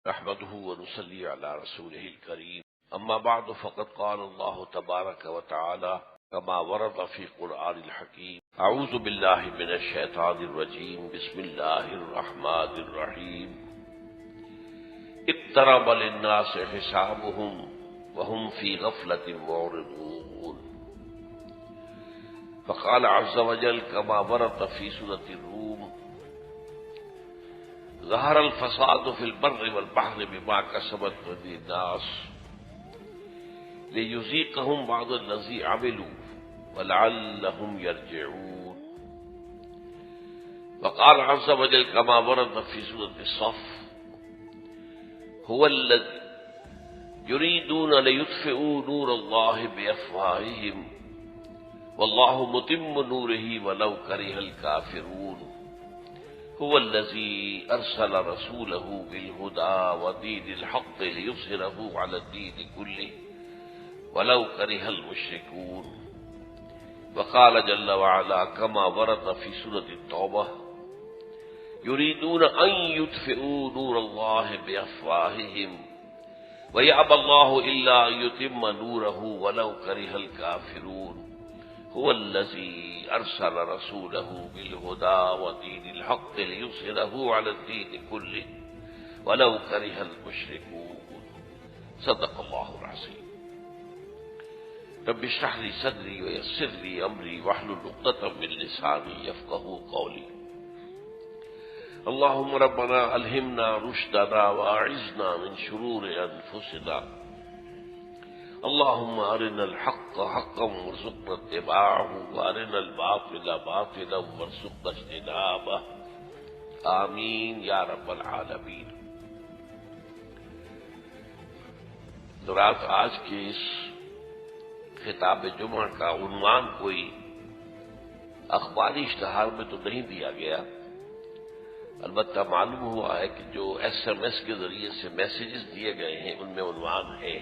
نحمده ونصلي على رسوله الكريم أما بعد فقد قال الله تبارك وتعالى كما ورد في قرآن الحكيم أعوذ بالله من الشيطان الرجيم بسم الله الرحمن الرحيم اقترب للناس حسابهم وهم في غفلة معرضون فقال عز وجل كما ورد في سورة الروم ظهر الفساد في البر والبحر بما كسبت أيدي الناس ليذيقهم بعض الذي عملوا ولعلهم يرجعون وقال عز وجل كما ورد في سورة الصف هو الذي يريدون ليطفئوا نور الله بأفواههم والله متم نوره ولو كره الكافرون هو الذي أرسل رسوله بالهدى ودين الحق ليظهره على الدين كله ولو كره المشركون وقال جل وعلا كما ورد في سورة التوبة يريدون أن يطفئوا نور الله بأفواههم ويأبى الله إلا أن يتم نوره ولو كره الكافرون هو الذي أرسل رسوله بالهدى ودين الحق ليظهره على الدين كله ولو كره المشركون صدق الله العظيم رب اشرح لي صدري ويسر لي أمري واحلل عقدة من لساني يفقهوا قولي اللهم ربنا ألهمنا رشدنا وأعذنا من شرور أنفسنا اللهم أرنا الحق حقا وارزقنا اتباعه وأرنا الباطل باطلا وارزقنا اجتنابه آمین یا رب العالمین۔ درات آج کے اس خطاب جمعہ کا عنوان کوئی اخباری اشتہار میں تو نہیں دیا گیا، البتہ معلوم ہوا ہے کہ جو SMS کے ذریعے سے میسیجز دیے گئے ہیں ان میں عنوان ہے،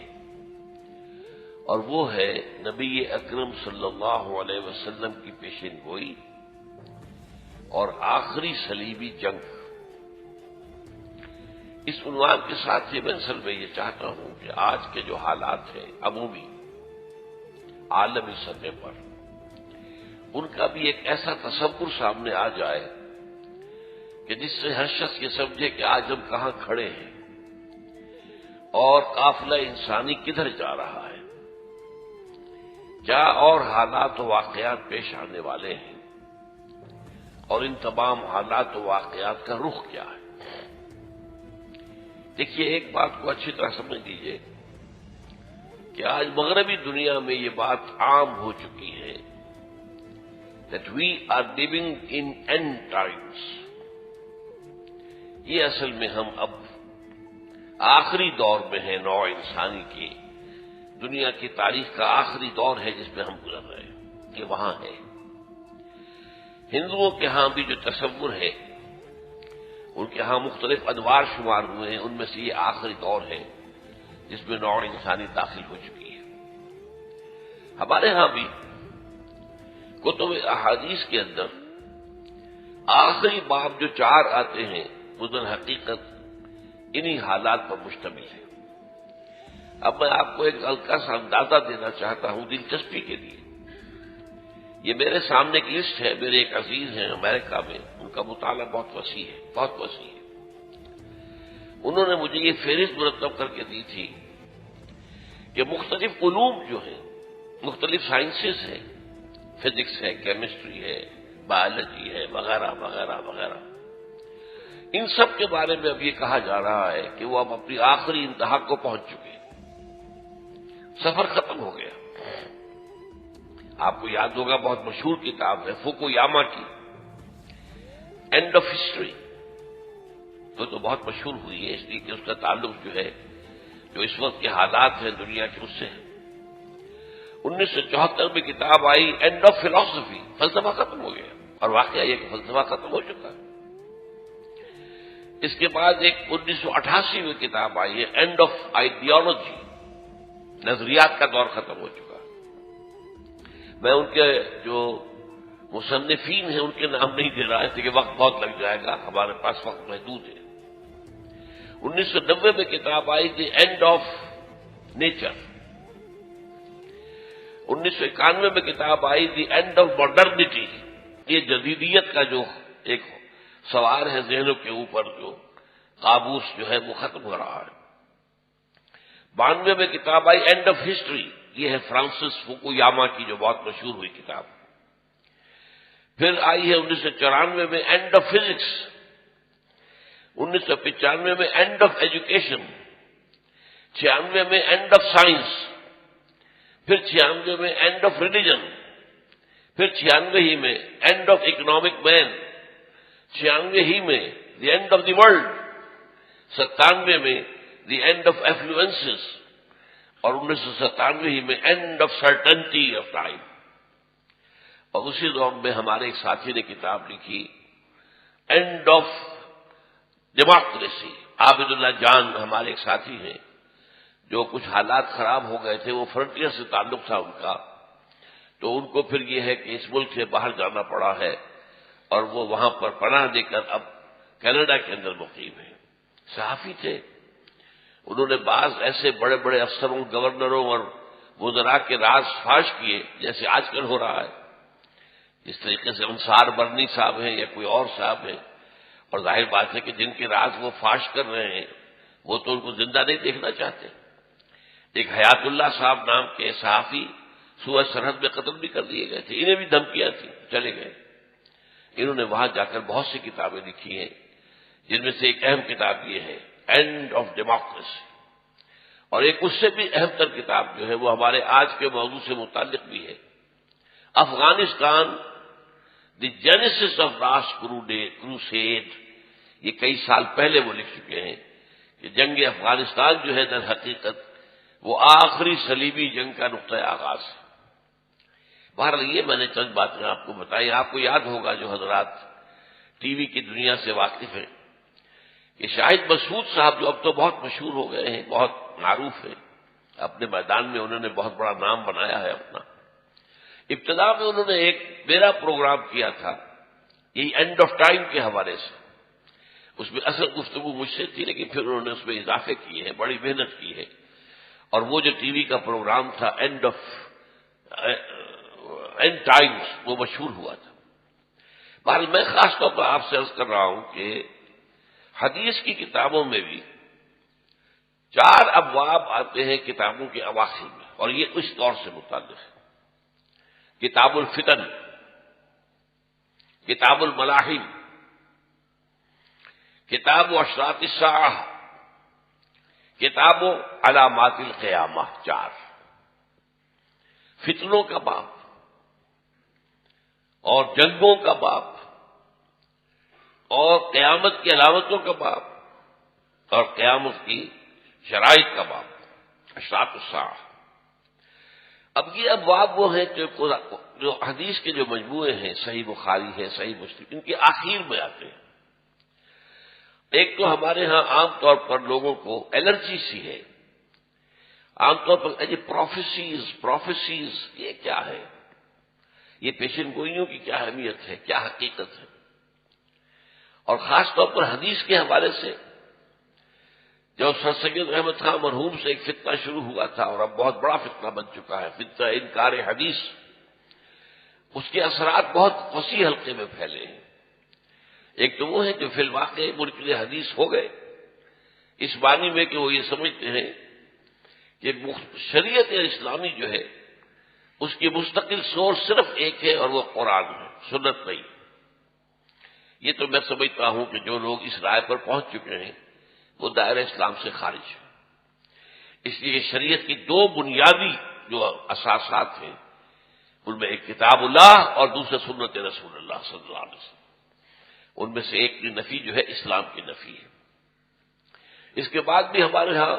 اور وہ ہے نبی اکرم صلی اللہ علیہ وسلم کی پیشین گوئی اور آخری صلیبی جنگ۔ اس عنوان کے ساتھ میں اصل میں یہ چاہتا ہوں کہ آج کے جو حالات ہیں عمومی عالمی سطح پر، ان کا بھی ایک ایسا تصور سامنے آ جائے کہ جس سے ہر شخص یہ سمجھے کہ آج ہم کہاں کھڑے ہیں اور قافلہ انسانی کدھر جا رہا ہے، کیا اور حالات و واقعات پیش آنے والے ہیں، اور ان تمام حالات و واقعات کا رخ کیا ہے۔ دیکھیے، ایک بات کو اچھی طرح سمجھ لیجیے کہ آج مغربی دنیا میں یہ بات عام ہو چکی ہے that we are living in end times۔ یہ اصل میں ہم اب آخری دور میں ہیں، نوع انسانی کے دنیا کی تاریخ کا آخری دور ہے جس میں ہم گزر رہے ہیں، یہ وہاں ہے۔ ہندوؤں کے ہاں بھی جو تصور ہے، ان کے ہاں مختلف ادوار شمار ہوئے ہیں، ان میں سے یہ آخری دور ہے جس میں نوع انسانی داخل ہو چکی ہے۔ ہمارے ہاں بھی کتب احادیث کے اندر آخری باب جو 4 آتے ہیں وہ در حقیقت انہی حالات پر مشتمل ہے۔ اب میں آپ کو ایک ہلکا سا اندازہ دینا چاہتا ہوں دلچسپی کے لیے۔ یہ میرے سامنے ایک لسٹ ہے، میرے ایک عزیز ہیں امریکہ میں، ان کا مطالعہ بہت وسیع ہے، بہت وسیع ہے۔ انہوں نے مجھے یہ فہرست مرتب کر کے دی تھی کہ مختلف علوم جو ہیں، مختلف سائنسز ہیں، فزکس ہے، کیمسٹری ہے، بایولوجی ہے، وغیرہ وغیرہ وغیرہ، ان سب کے بارے میں اب یہ کہا جا رہا ہے کہ وہ اب اپنی آخری انتہا کو پہنچ چکے ہیں، سفر ختم ہو گیا۔ آپ کو یاد ہوگا بہت مشہور کتاب ہے فوکویاما کی اینڈ آف ہسٹری، تو بہت مشہور ہوئی ہے اس لیے کہ اس کا تعلق جو ہے، جو اس وقت کے حالات ہیں دنیا کے، اس سے ہے۔ 1974 میں کتاب آئی اینڈ آف فلاسفی، فلسفہ ختم ہو گیا، اور واقعہ یہ کہ فلسفہ ختم ہو چکا ہے۔ اس کے بعد ایک 1988 میں کتاب آئی ہے اینڈ آف آئیڈیالوجی، نظریات کا دور ختم ہو چکا۔ میں ان کے جو مصنفین ہیں ان کے نام نہیں دے رہا ہے کہ وقت بہت لگ جائے گا، ہمارے پاس وقت محدود ہے۔ 1990 میں کتاب آئی دی اینڈ آف نیچر. 1991 میں کتاب آئی دی اینڈ آف ماڈرنٹی. یہ جدیدیت کا جو ایک سوار ہے ذہنوں کے اوپر، جو قابوس جو ہے وہ ختم ہو رہا ہے. 92 میں کتاب آئی اینڈ آف ہسٹری. یہ ہے فرانسس فوکویاما کی جو بہت مشہور ہوئی کتاب. پھر آئی ہے 1994 میں اینڈ آف فزکس. 1995 میں اینڈ آف ایجوکیشن. 96 میں اینڈ آف سائنس. پھر 96 میں اینڈ آف ریلیجن. پھر 96 ہی میں اینڈ آف اکنامک مین. 96 ہی میں the end of the world. 97 میں دی اینڈ آف ایفلوئنسز. اور 1997 ہی میں and of certainty of time. اور اسی دور میں ہمارے ایک ساتھی نے کتاب لکھی اینڈ آف ڈیموکریسی. عابد اللہ جان ہمارے ایک ساتھی ہیں، جو کچھ حالات خراب ہو گئے تھے، وہ فرنٹیئر سے تعلق تھا ان کا، تو ان کو پھر یہ ہے کہ اس ملک سے باہر جانا پڑا ہے، اور وہ وہاں پر پناہ دے کر اب کینیڈا کے اندر مقیم ہیں. صحافی تھے. انہوں نے بعض ایسے بڑے بڑے افسروں، گورنروں اور وزراء کے راز فاش کیے، جیسے آج کل ہو رہا ہے، جس طریقے سے انصار برنی صاحب ہیں یا کوئی اور صاحب ہیں. اور ظاہر بات ہے کہ جن کے راز وہ فاش کر رہے ہیں وہ تو ان کو زندہ نہیں دیکھنا چاہتے. ایک حیات اللہ صاحب نام کے صحافی صوبہ سرحد میں قتل بھی کر دیے گئے تھے. انہیں بھی دھمکیاں تھیں، چلے گئے. انہوں نے وہاں جا کر بہت سی کتابیں لکھی ہیں، جن میں سے ایک اہم کتاب یہ ہے اینڈ آف ڈیموکریسی. اور ایک اس سے بھی اہم تر کتاب جو ہے وہ ہمارے آج کے موضوع سے متعلق بھی ہے، افغانستان دی جینیسس آف لاسٹ کروسیڈ. یہ کئی سال پہلے وہ لکھ چکے ہیں کہ جنگ افغانستان جو ہے در حقیقت وہ آخری صلیبی جنگ کا نقطۂ آغاز ہے. بہرحال یہ میں نے چند باتیں آپ کو بتائی. آپ کو یاد ہوگا جو حضرات ٹی وی کی دنیا سے واقف ہیں کہ شاہد مسعود صاحب جو اب تو بہت مشہور ہو گئے ہیں، بہت معروف ہیں، اپنے میدان میں انہوں نے بہت بڑا نام بنایا ہے اپنا. ابتدا میں انہوں نے ایک میرا پروگرام کیا تھا یہی اینڈ آف ٹائم کے حوالے سے. اس میں اصل گفتگو مجھ سے تھی، لیکن پھر انہوں نے اس میں اضافے کیے ہیں، بڑی محنت کی ہے. اور وہ جو ٹی وی کا پروگرام تھا اینڈ ٹائمز، وہ مشہور ہوا تھا. بہرحال میں خاص طور پر آپ سے عرض کر رہا ہوں کہ حدیث کی کتابوں میں بھی 4 ابواب آتے ہیں کتابوں کے اواخر میں، اور یہ اس دور سے متعلق ہے. کتاب الفتن، کتاب الملاحم، کتاب اشراط الساعہ، کتاب علامات القیامہ. 4 فتنوں کا باب، اور جنگوں کا باب، اور قیامت کی علامتوں کا باب، اور قیامت کی شرائط کا باب، اشراط الساعہ. اب یہ ابواب وہ ہیں جو حدیث کے جو مجموعے ہیں، صحیح بخاری ہے، صحیح مسلم، ان کے آخر میں آتے ہیں. ایک تو ہمارے ہاں عام طور پر لوگوں کو الرجی سی ہے، عام طور پر یہ پروفیسیز یہ کیا ہے، یہ پیشن گوئیوں کی کیا اہمیت ہے، کیا حقیقت ہے. اور خاص طور پر حدیث کے حوالے سے جو سر سید احمد خان مرحوم سے ایک فتنہ شروع ہوا تھا اور اب بہت بڑا فتنہ بن چکا ہے، فتنہ انکار حدیث، اس کے اثرات بہت وسیع حلقے میں پھیلے ہیں. ایک تو وہ ہے جو فی الواقع منکر حدیث ہو گئے اس معنی میں کہ وہ یہ سمجھتے ہیں کہ شریعت اسلامی جو ہے اس کی مستقل سورس صرف ایک ہے اور وہ قرآن ہے، سنت نہیں. یہ تو میں سمجھتا ہوں کہ جو لوگ اس رائے پر پہنچ چکے ہیں وہ دائرہ اسلام سے خارج ہے. اس لیے شریعت کی 2 بنیادی جو اساسات ہیں ان میں ایک کتاب اللہ اور دوسرا سنت رسول اللہ صلی اللہ علیہ وسلم. ان میں سے ایک کی نفی جو ہے اسلام کی نفی ہے. اس کے بعد بھی ہمارے ہاں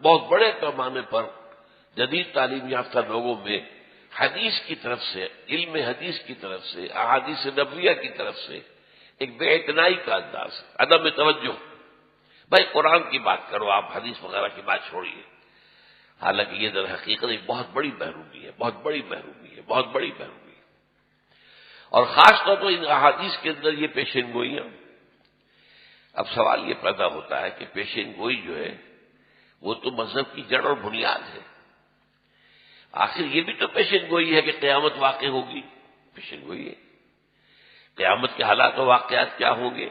بہت بڑے پیمانے پر جدید تعلیم یافتہ لوگوں میں حدیث کی طرف سے، علم حدیث کی طرف سے، احادیث نبویہ کی طرف سے ایک بے اعتنائی کا انداز ہے، عدم توجہ. بھائی قرآن کی بات کرو، آپ حدیث وغیرہ کی بات چھوڑیے. حالانکہ یہ در حقیقت ایک بہت بڑی محرومی ہے، بہت بڑی محرومی ہے، بہت بڑی محرومی ہے. اور خاص طور پر ان احادیث کے اندر یہ پیشن گوئیاں اب سوال یہ پیدا ہوتا ہے کہ پیشین گوئی جو ہے وہ تو مذہب کی جڑ اور بنیاد ہے. آخر یہ بھی تو پیشین گوئی ہے کہ قیامت واقع ہوگی. پیشین گوئی ہے قیامت کے حالات و واقعات کیا ہوں گے.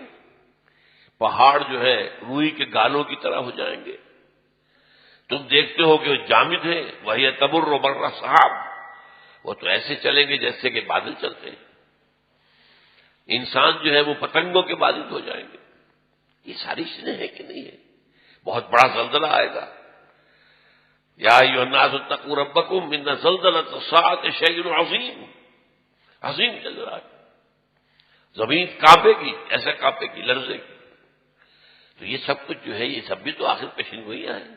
پہاڑ جو ہے روئی کے گالوں کی طرح ہو جائیں گے. تم دیکھتے ہو کہ وہ جامد ہے, وہی تبر و برہ صحاب, وہ تو ایسے چلیں گے جیسے کہ بادل چلتے ہیں. انسان جو ہے وہ پتنگوں کے بادل ہو جائیں گے. یہ ساری چیزیں ہیں کہ نہیں ہے. بہت بڑا زلزلہ آئے گا. یا ایھا الناس اتقوا ربکم ان زلزلۃ الساعۃ شیء عظیم. عظیم زلزلہ ہے, زمین کانپے گی, ایسا کانپے گی, لرزے گی. تو یہ سب کچھ جو ہے یہ سب بھی تو آخر پیشن گوئیاں ہیں.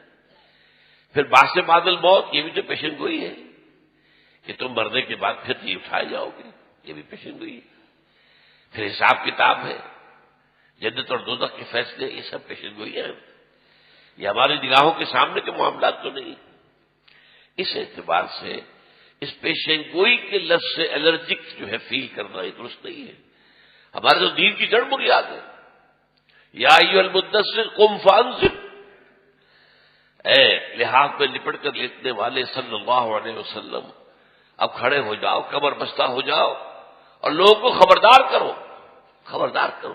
پھر باعث بادل موت, یہ بھی تو پیشن گوئی ہے کہ تم مرنے کے بعد پھر نہیں اٹھائے جاؤ گے. یہ بھی پیشن گوئی ہے. پھر حساب کتاب ہے, جنت اور دوزخ کے فیصلے, یہ سب پیشن گوئی ہیں. یہ ہماری نگاہوں کے سامنے کے معاملات تو نہیں. اس اعتبار سے اس پیشن گوئی کے لفظ سے الرجک جو ہے فیل کرنا یہ درست نہیں ہے. ہمارے تو دین کی جڑ بنیاد ہے. یا ایھا المدثر قم فانذر, اے لحاظ میں لپٹ کر لیٹنے والے صلی اللہ علیہ وسلم, اب کھڑے ہو جاؤ, کمر بستہ ہو جاؤ اور لوگوں کو خبردار کرو. خبردار کرو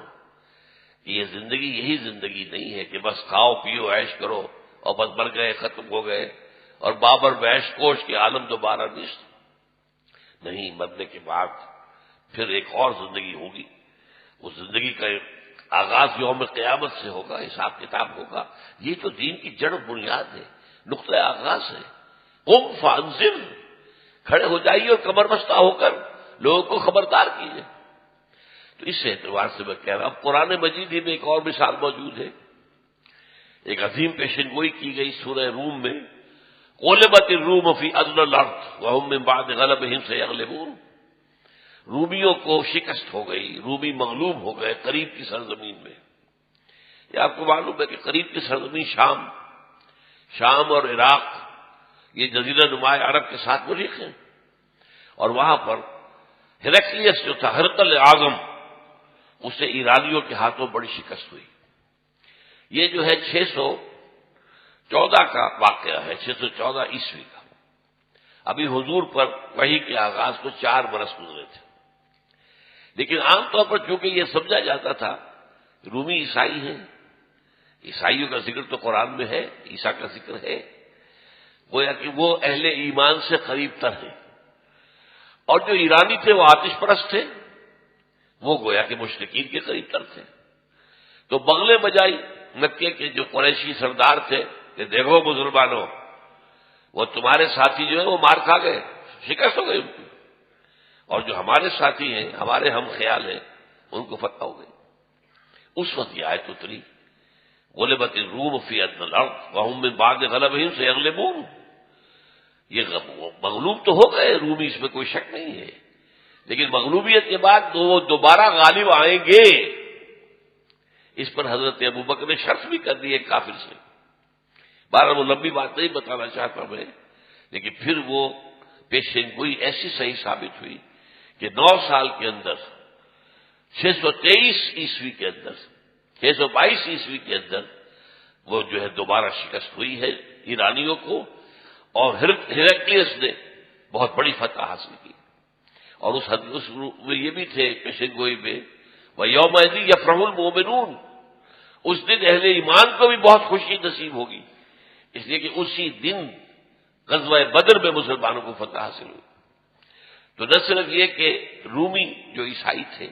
کہ یہ زندگی یہی زندگی نہیں ہے کہ بس کھاؤ پیو عیش کرو اور بس مر گئے, ختم ہو گئے, اور بابر بیش کوش کے عالم دوبارہ نہیں. مرنے کے بعد پھر ایک اور زندگی ہوگی. اس زندگی کا آغاز یوم قیامت سے ہوگا, حساب کتاب ہوگا. یہ تو دین کی جڑ بنیاد ہے, نقطۂ آغاز ہے. قم فانذر, کھڑے ہو جائیے اور کمر بستہ ہو کر لوگوں کو خبردار کیجیے. تو اس اعتبار سے میں کہہ رہا ہوں قرآن مجید ہی میں ایک اور مثال موجود ہے. ایک عظیم پیشن گوئی کی گئی سورہ روم میں, غلبت الروم فی ادنی الارض وهم من بعد غلبهم سیغلبون. رومیوں کو شکست ہو گئی, رومی مغلوب ہو گئے قریب کی سرزمین میں. یہ آپ کو معلوم ہے کہ قریب کی سرزمین شام اور عراق, یہ جزیرہ نما عرب کے ساتھ ملک ہیں. اور وہاں پر ہیرکلیس جو تھا, ہرقل اعظم, اسے ایرانیوں کے ہاتھوں بڑی شکست ہوئی. یہ جو ہے 614 کا واقعہ ہے, 614 عیسوی کا. ابھی حضور پر وحی کے آغاز کو 4 برس گزرے تھے. لیکن عام طور پر چونکہ یہ سمجھا جاتا تھا رومی عیسائی ہیں, عیسائیوں کا ذکر تو قرآن میں ہے, عیسیٰ کا ذکر ہے, گویا کہ وہ اہل ایمان سے قریب تر ہیں. اور جو ایرانی تھے وہ آتش پرست تھے, وہ گویا کہ مشرکین کے قریب تر تھے. تو بغلیں بجائی مکے کے جو قریشی سردار تھے کہ دیکھو مسلمانوں, وہ تمہارے ساتھی جو ہیں وہ مار کھا گئے, شکست ہو گئی ان کی, اور جو ہمارے ساتھی ہیں, ہمارے ہم خیال ہیں, ان کو فتح ہو گئی. اس وقت یہ آیت اتری, غلبت الروم فی ادنی الارض وهم من بعد غلبهم سیغلبون. یہ مغلوب تو ہو گئے رومی, اس میں کوئی شک نہیں ہے, لیکن مغلوبیت کے بعد وہ دوبارہ غالب آئیں گے. اس پر حضرت ابوبکر نے شرط بھی کر دی ہے کافر سے. بہرحال وہ لمبی بات نہیں بتانا چاہتا میں, لیکن پھر وہ پیشن گوئی ایسی صحیح ثابت ہوئی کہ 9 سال کے اندر 623 عیسوی کے اندر 622 عیسوی کے اندر وہ جو ہے دوبارہ شکست ہوئی ہے ایرانیوں کو, اور ہیرکلیس نے بہت بڑی فتح حاصل کی. اور اس میں یہ بھی تھے پیشن گوئی میں, وَيَوْمَئِذٍ يَفْرَحُ الْمُؤْمِنُونَ, اس دن اہل ایمان کو بھی بہت خوشی نصیب ہوگی, اس لیے کہ اسی دن غزوہ بدر میں مسلمانوں کو فتح حاصل ہوئی. تو نہ صرف یہ کہ رومی جو عیسائی تھے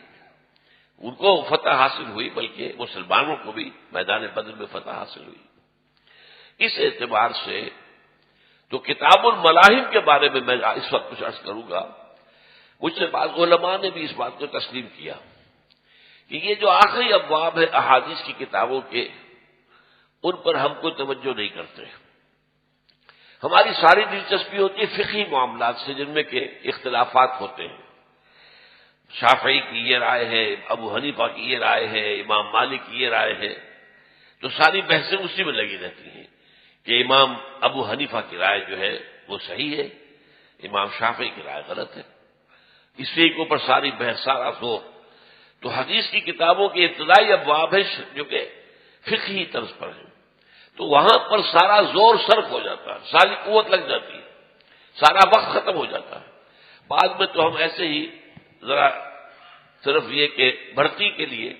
ان کو فتح حاصل ہوئی, بلکہ مسلمانوں کو بھی میدان بدر میں فتح حاصل ہوئی. اس اعتبار سے تو کتاب الملاحم کے بارے میں اس وقت کچھ عرض کروں گا. مجھ سے بعض علماء نے بھی اس بات کو تسلیم کیا کہ یہ جو آخری ابواب ہے احادیث کی کتابوں کے, ان پر ہم کو توجہ نہیں کرتے. ہماری ساری دلچسپی ہوتی ہے فقہی معاملات سے, جن میں کہ اختلافات ہوتے ہیں. شافعی کی یہ رائے ہے, ابو حنیفہ کی یہ رائے ہے, امام مالک کی یہ رائے ہے, تو ساری بحثیں اسی میں لگی رہتی ہیں کہ امام ابو حنیفہ کی رائے جو ہے وہ صحیح ہے, امام شافعی کی رائے غلط ہے. اسی کے اوپر ساری بحث, سارا زور. تو حدیث کی کتابوں کے ابتدائی ابواب ہیں جو کہ فقہی طرز پر ہیں، تو وہاں پر سارا زور صرف ہو جاتا ہے، ساری قوت لگ جاتی ہے، سارا وقت ختم ہو جاتا ہے۔ بعد میں تو ہم ایسے ہی ذرا صرف یہ کہ بھرتی کے لیے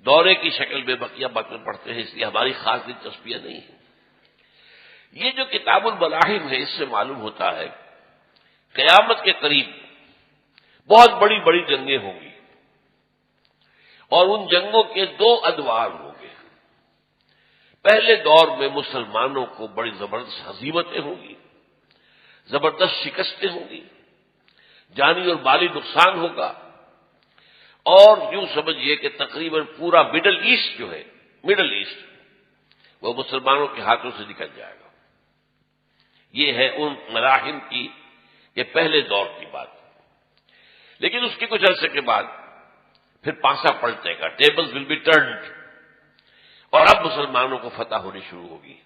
دورے کی شکل میں بقیہ باتیں پڑھتے ہیں، اس لیے ہماری خاص دلچسپیاں نہیں ہیں۔ یہ جو کتاب الملاحم ہے، اس سے معلوم ہوتا ہے قیامت کے قریب بہت بڑی بڑی جنگیں ہوں گی، اور ان جنگوں کے دو ادوار ہوں گے۔ پہلے دور میں مسلمانوں کو بڑی زبردست ہزیمتیں ہوں گی، زبردست شکستیں ہوں گی، جانی اور مالی نقصان ہوگا، اور یوں سمجھیے کہ تقریباً پورا مڈل ایسٹ جو ہے، مڈل ایسٹ وہ مسلمانوں کے ہاتھوں سے نکل جائے گا۔ یہ ہے ان مراحل کی کہ پہلے دور کی بات۔ لیکن اس کے کچھ عرصے کے بعد پھر پانسا پلٹے گا، ٹیبلز ول بی ٹرنڈ، اور اب مسلمانوں کو فتح ہونی شروع ہوگی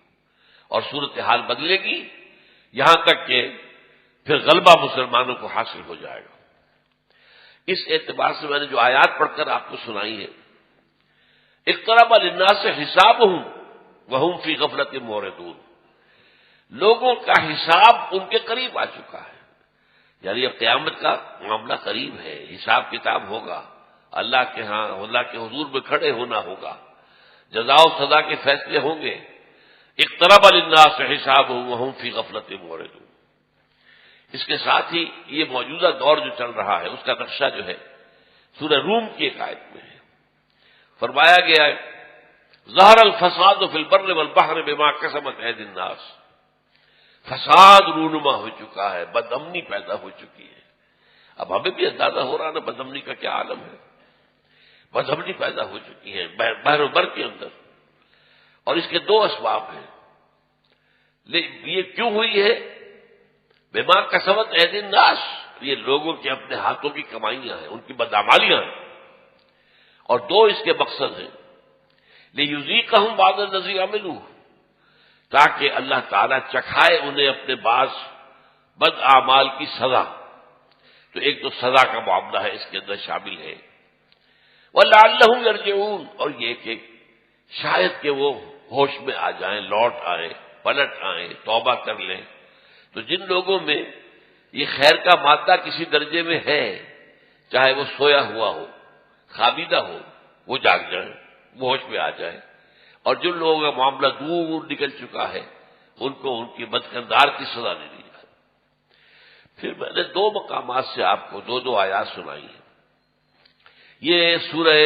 اور صورتحال بدلے گی، یہاں تک کہ پھر غلبہ مسلمانوں کو حاصل ہو جائے گا۔ اس اعتبار سے میں نے جو آیات پڑھ کر آپ کو سنائی ہے، اقترب للناس حسابهم وهم فی غفلۃ معرضون، لوگوں کا حساب ان کے قریب آ چکا ہے، یعنی اب قیامت کا معاملہ قریب ہے، حساب کتاب ہوگا، اللہ کے ہاں اللہ کے حضور میں کھڑے ہونا ہوگا، جزا و سزا کے فیصلے ہوں گے۔ اقترب للناس حسابهم وهم فی غفلۃ معرضون۔ اس کے ساتھ ہی یہ موجودہ دور جو چل رہا ہے اس کا نقشہ جو ہے سورہ روم کی ایک آیت میں ہے، فرمایا گیا ہے ظہر الفساد فی البر والبحر بما کسبت ایدی الناس، فساد رونما ہو چکا ہے، بد امنی پیدا ہو چکی ہے۔ اب ہمیں بھی اندازہ ہو رہا نا بد امنی کا کیا عالم ہے، بد امنی پیدا ہو چکی ہے بحر و بر کے اندر، اور اس کے دو اسباب ہیں۔ یہ کیوں ہوئی ہے؟ بما کسبت ایدی الناس، یہ لوگوں کے اپنے ہاتھوں کی کمائیاں ہیں، ان کی بدعمالیاں ہیں، اور دو اس کے مقصد ہیں لیذیقہم بعض الذی عملوا، تاکہ اللہ تعالیٰ چکھائے انہیں اپنے بعض بد اعمال کی سزا۔ تو ایک تو سزا کا معاملہ ہے، اس کے اندر شامل ہے وَلَعَلَّهُمْ يَرْجِعُونَ، اور یہ کہ شاید کہ وہ ہوش میں آ جائیں، لوٹ آئیں، پلٹ آئیں، توبہ کر لیں۔ تو جن لوگوں میں یہ خیر کا مادہ کسی درجے میں ہے، چاہے وہ سویا ہوا ہو، خوابیدہ ہو، وہ جاگ جائیں، وہ ہوش میں آ جائیں، اور جن لوگوں کا معاملہ دور نکل چکا ہے ان کو ان کی بدکردار کی سزا دے دی جائے۔ پھر میں نے دو مقامات سے آپ کو دو دو آیات سنائی ہیں، یہ سورہ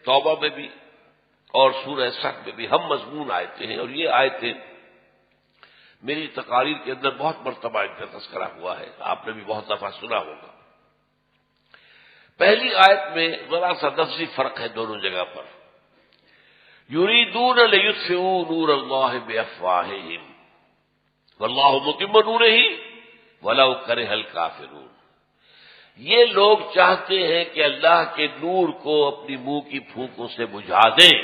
توبہ میں بھی اور سورہ صف میں بھی ہم مضمون آیتیں ہیں، اور یہ آیتیں میری تقاریر کے اندر بہت مرتبہ ان کا تذکرہ ہوا ہے، آپ نے بھی بہت دفعہ سنا ہوگا۔ پہلی آیت میں ذرا سا لفظی فرق ہے دونوں جگہ پر، یریدون لیطفئوا نور اللہ بافواہہم واللہ متم نورہ ولو کرہ الکافرون، یہ لوگ چاہتے ہیں کہ اللہ کے نور کو اپنی منہ کی پھونکوں سے بجھا دیں،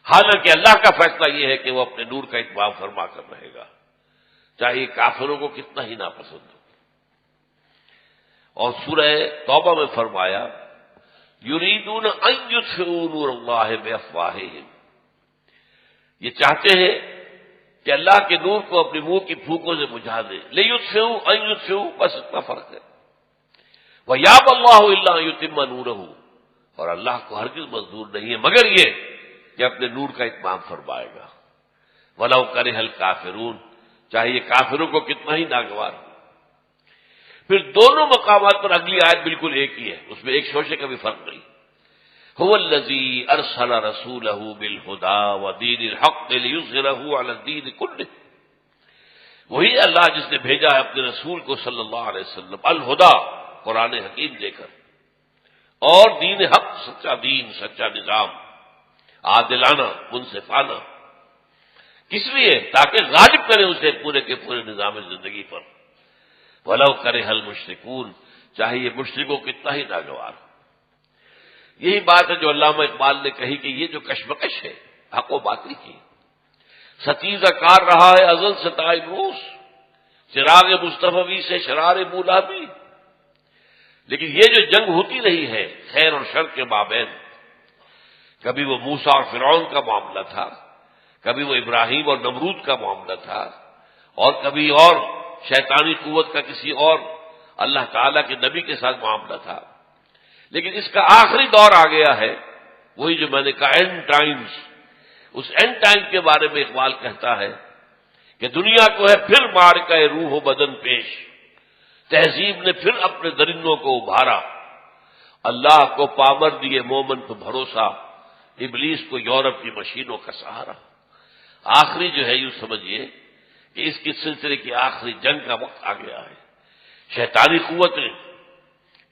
حالانکہ اللہ کا فیصلہ یہ ہے کہ وہ اپنے نور کا اتمام فرما کر رہے گا، چاہے کافروں کو کتنا ہی ناپسند ہو۔ اور سورہ توبہ میں فرمایا یریدون ان یطفئوا نور اللہ بافواہہم، یہ چاہتے ہیں کہ اللہ کے نور کو اپنے منہ کی پھونکوں سے بجھا دیں، لیطفئوا ان یطفئوا، بس اتنا فرق ہے۔ ویابی اللہ الا ان یتم نورہ، اور اللہ کو ہرگز منظور نہیں ہے مگر یہ کہ اپنے نور کا اتمام فرمائے گا، ولو کرہ الکافرون، چاہے یہ کافروں کو کتنا ہی ناگوار ہو۔ پھر دونوں مقامات پر اگلی آیت بالکل ایک ہی ہے، اس میں ایک شوشے کا بھی فرق نہیں۔ هو الذی ارسل رسولہ بالہدی ودین الحق لیظہرہ علی الدین کلہ، وہی اللہ جس نے بھیجا ہے اپنے رسول کو صلی اللہ علیہ وسلم الہدی، قرآن حکیم دے کر، اور دین حق، سچا دین، سچا نظام، عادلانہ، منصفانہ، کس لیے؟ تاکہ غالب کرے اسے پورے کے پورے نظام زندگی پر، ولو کرہ المشرکون، چاہے یہ مشرکوں کتنا ہی ناگوار ہو۔ یہی بات ہے جو علامہ اقبال نے کہی کہ یہ جو کشمکش ہے حق و باطل کی، ستیزہ کار رہا ہے ازل سے تا امروز، چراغ مصطفی سے شرار مولابی، لیکن یہ جو جنگ ہوتی رہی ہے خیر اور شر کے مابین، کبھی وہ موسیٰ اور فرعون کا معاملہ تھا، کبھی وہ ابراہیم اور نمرود کا معاملہ تھا، اور کبھی اور شیطانی قوت کا کسی اور اللہ تعالیٰ کے نبی کے ساتھ معاملہ تھا، لیکن اس کا آخری دور آ گیا ہے، وہی جو میں نے کہا اینڈ ٹائمز۔ اس اینڈ ٹائم کے بارے میں اقبال کہتا ہے کہ دنیا کو ہے پھر مار کا روح و بدن پیش، تہذیب نے پھر اپنے درندوں کو ابھارا، اللہ کو پامر دیے مومن پہ بھروسہ، ابلیس کو یورپ کی مشینوں کا سہارا۔ آخری جو ہے یوں سمجھیے کہ اس کی سلسلے کی آخری جنگ کا وقت آ گیا ہے۔ شیطانی قوتیں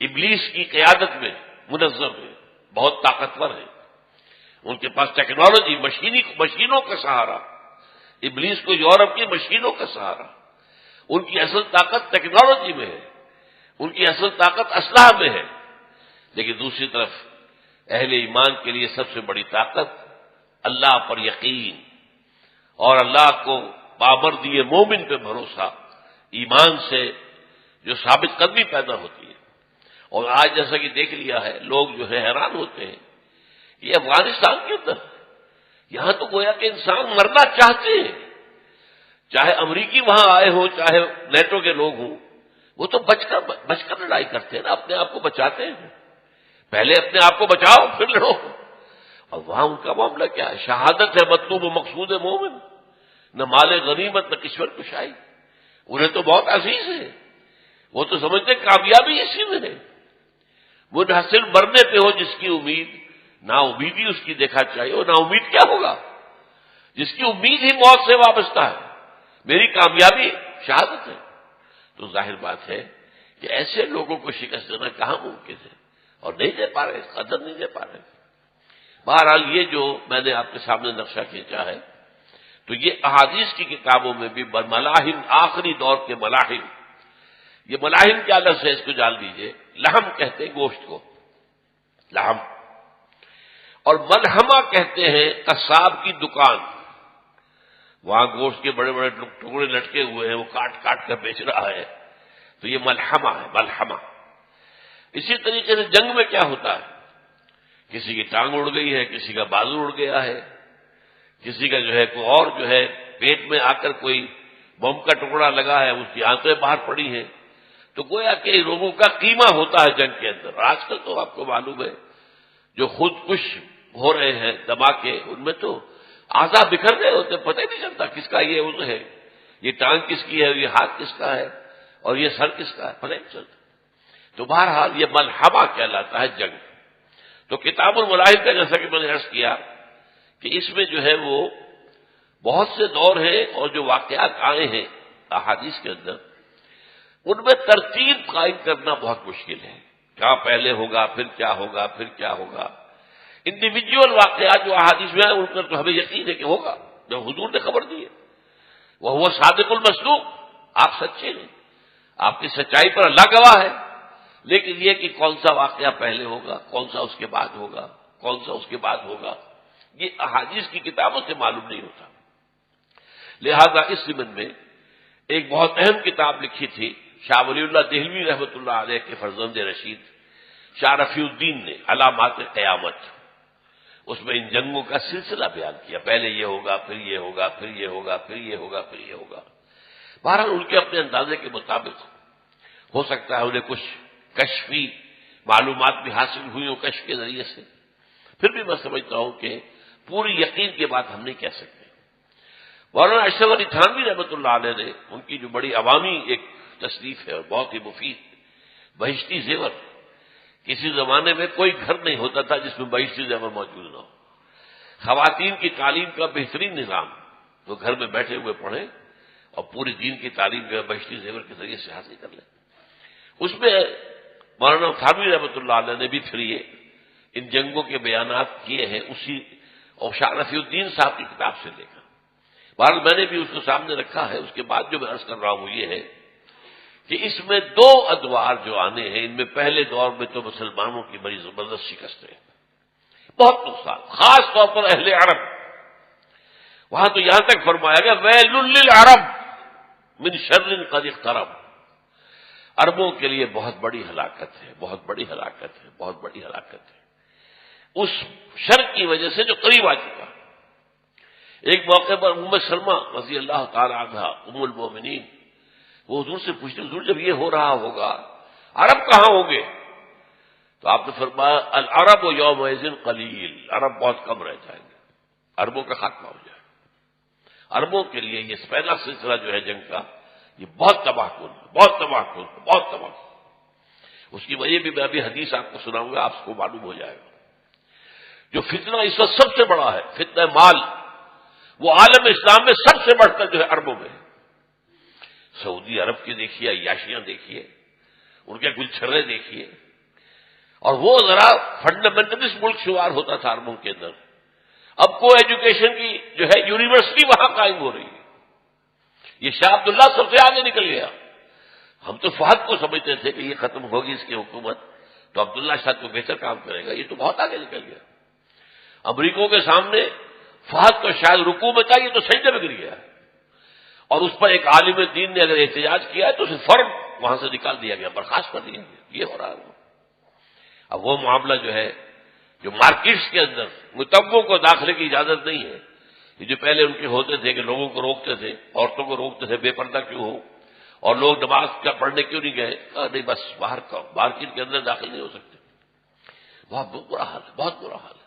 ابلیس کی قیادت میں منظم ہیں، بہت طاقتور ہیں، ان کے پاس ٹیکنالوجی مشینوں کا سہارا، ابلیس کو یورپ کی مشینوں کا سہارا۔ ان کی اصل طاقت ٹیکنالوجی میں ہے، ان کی اصل طاقت اسلحہ میں ہے، لیکن دوسری طرف اہل ایمان کے لیے سب سے بڑی طاقت اللہ پر یقین اور اللہ کو پابندی مومن پہ بھروسہ، ایمان سے جو ثابت قدمی پیدا ہوتی ہے۔ اور آج جیسا کہ دیکھ لیا ہے، لوگ جو ہے حیران ہوتے ہیں، یہ افغانستان کے اندر یہاں تو گویا کہ انسان مرنا چاہتے ہیں، چاہے امریکی وہاں آئے ہوں، چاہے نیٹو کے لوگ ہوں، وہ تو بچ کر لڑائی کرتے ہیں نا، اپنے آپ کو بچاتے ہیں، پہلے اپنے آپ کو بچاؤ پھر لڑو۔ اور وہاں ان کا معاملہ کیا ہے؟ شہادت ہے مطلوب و مقصود مومن، نہ مال غنیمت نہ کشور کشائی۔ انہیں تو بہت عزیز ہے، وہ تو سمجھتے کامیابی اسی میں ہے۔ وہ نہ صرف مرنے پہ ہو جس کی امید، نا امیدی اس کی دیکھا چاہیے، اور نا امید کیا ہوگا؟ جس کی امید ہی موت سے وابستہ ہے، میری کامیابی شہادت ہے۔ تو ظاہر بات ہے کہ ایسے لوگوں کو شکست دینا کہاں ممکن ہے، اور نہیں دے پا رہے، قدر نہیں دے پا رہے۔ بہرحال یہ جو میں نے آپ کے سامنے نقشہ کھینچا ہے، تو یہ احادیث کی کتابوں میں بھی ملاحم، آخری دور کے ملاحم، یہ ملاحم کیا لفظ ہے اس کو جان لیجئے، لحم کہتے ہیں گوشت کو، لحم، اور ملحمہ کہتے ہیں قصاب کی دکان، وہاں گوشت کے بڑے بڑے ٹکڑے لٹکے ہوئے ہیں، وہ کاٹ کاٹ کر بیچ رہا ہے، تو یہ ملحمہ ہے، ملحمہ۔ اسی طریقے سے جنگ میں کیا ہوتا ہے، کسی کی ٹانگ اڑ گئی ہے، کسی کا بازو اڑ گیا ہے، کسی کا جو ہے کوئی اور جو ہے پیٹ میں آ کر کوئی بم کا ٹکڑا لگا ہے، اس کی آنتیں باہر پڑی ہیں، تو گویا کہ لوگوں کا قیمہ ہوتا ہے جنگ کے اندر۔ اور آج کل تو آپ کو معلوم ہے جو خود کش ہو رہے ہیں دھماکے، ان میں تو اعضاء بکھر گئے ہوتے، پتہ ہی نہیں چلتا کس کا یہ عضو ہے، یہ ٹانگ کس کی ہے، یہ ہاتھ کس کا ہے، اور یہ سر کس کا ہے، پتہ نہیں چلتا۔ تو بہرحال یہ ملحمہ کہلاتا ہے جنگ۔ تو کتاب الملاحم کا جیسا کہ میں نے عرض کیا کہ اس میں جو ہے وہ بہت سے دور ہیں، اور جو واقعات آئے ہیں احادیث کے اندر، ان میں ترتیب قائم کرنا بہت مشکل ہے، کیا پہلے ہوگا، پھر کیا ہوگا، پھر کیا ہوگا۔ انڈیویجول واقعات جو احادیث میں ہیں ان پر تو ہمیں یقین ہے کہ ہوگا، جو حضور نے خبر دی ہے، وہ صادق المصدوق، آپ سچے ہیں، آپ کی سچائی پر اللہ گواہ ہے، لیکن یہ کہ کون سا واقعہ پہلے ہوگا، کون سا اس کے بعد ہوگا، کون سا اس کے بعد ہوگا، یہ احادیث کی کتابوں سے معلوم نہیں ہوتا۔ لہذا اس ضمن میں ایک بہت اہم کتاب لکھی تھی شاہ ولی اللہ دہلوی رحمۃ اللہ علیہ کے فرزند رشید شاہ رفیع الدین نے، علامات قیامت، اس میں ان جنگوں کا سلسلہ بیان کیا، پہلے یہ ہوگا، پھر یہ ہوگا، پھر یہ ہوگا، پھر یہ ہوگا، پھر یہ ہوگا۔ بہرحال ان کے اپنے اندازے کے مطابق ہو سکتا ہے انہیں کچھ کشفی معلومات بھی حاصل ہوئی ہوں کشف کے ذریعے سے، پھر بھی میں سمجھتا ہوں کہ پوری یقین کے بات ہم نہیں کہہ سکتے۔ مولانا اشرف علی تھانوی رحمۃ اللہ علیہ نے ان کی جو بڑی عوامی ایک تصنیف ہے اور بہت ہی مفید، بہشتی زیور، کسی زمانے میں کوئی گھر نہیں ہوتا تھا جس میں بہشتی زیور موجود نہ ہو، خواتین کی تعلیم کا بہترین نظام، وہ گھر میں بیٹھے ہوئے پڑھیں اور پوری دین کی تعلیم جو ہے بہشتی زیور کے ذریعے سے حاصل کر لیں۔ اس میں مولانا تھانوی رحمۃ اللہ علیہ نے بھی پھر یہ ان جنگوں کے بیانات کیے ہیں اسی اور شاہ رفیع الدین صاحب کی کتاب سے لے کر۔ بہرحال میں نے بھی اس کو سامنے رکھا ہے، اس کے بعد جو میں عرض کر رہا ہوں یہ ہے کہ اس میں دو ادوار جو آنے ہیں، ان میں پہلے دور میں تو مسلمانوں کی بڑی زبردست شکست ہے، بہت نقصان، خاص طور پر اہل عرب۔ وہاں تو یہاں تک فرمایا گیا ویل للعرب من شر قد اقترب، عربوں کے لیے بہت بڑی ہلاکت ہے، بہت بڑی ہلاکت ہے، بہت بڑی ہلاکت ہے، اس شر کی وجہ سے جو قریب آ چکا۔ ایک موقع پر ام سلمہ رضی اللہ تعالی عنہا ام المومنین وہ حضور سے پوچھتے، حضور جب یہ ہو رہا ہوگا عرب کہاں ہوں گے؟ تو آپ نے فرمایا العرب یومئذ قلیل، عرب بہت کم رہ جائیں گے، عربوں کا خاتمہ ہو جائے گا۔ عربوں کے لیے یہ پہلا سلسلہ جو ہے جنگ کا، یہ بہت تباہ کن، بہت تباہ کن، بہت تباہ کن۔ اس کی وجہ بھی میں ابھی حدیث آپ کو سناؤں گا، آپ کو معلوم ہو جائے گا۔ جو فتنہ اس وقت سب سے بڑا ہے، فتنہ مال، وہ عالم اسلام میں سب سے بڑھ کر جو ہے عربوں میں ہے۔ سعودی عرب کے دیکھیے، عیاشیاں دیکھیے، ان کے گلچھرے دیکھیے، اور وہ ذرا فنڈامنٹلسٹ ملک شمار ہوتا تھا عربوں کے اندر، اب کو ایجوکیشن کی جو ہے یونیورسٹی وہاں قائم ہو رہی ہے۔ یہ شاہ عبداللہ سب سے آگے نکل گیا۔ ہم تو فہد کو سمجھتے تھے کہ یہ ختم ہوگی اس کی حکومت تو عبداللہ شاہ کو بہتر کام کرے گا، یہ تو بہت آگے نکل گیا۔ امریکوں کے سامنے فہد کو شاید رکوع میں تھا، یہ تو سجدے میں گر گیا، اور اس پر ایک عالم دین نے اگر احتجاج کیا ہے تو اسے فوراً وہاں سے نکال دیا گیا، برخاست کر دیا گیا۔ یہ ہو رہا ہے۔ اب وہ معاملہ جو ہے، جو مارکیٹس کے اندر متبوں کو داخلے کی اجازت نہیں ہے، یہ جو پہلے ان کے ہوتے تھے کہ لوگوں کو روکتے تھے، عورتوں کو روکتے تھے بے پردہ کیوں ہو، اور لوگ نماز کا پڑھنے کیوں نہیں گئے، نہیں بس باہر کا مارکیٹ کے اندر داخل نہیں ہو سکتے۔ بہت برا حال ہے، بہت برا حال ہے۔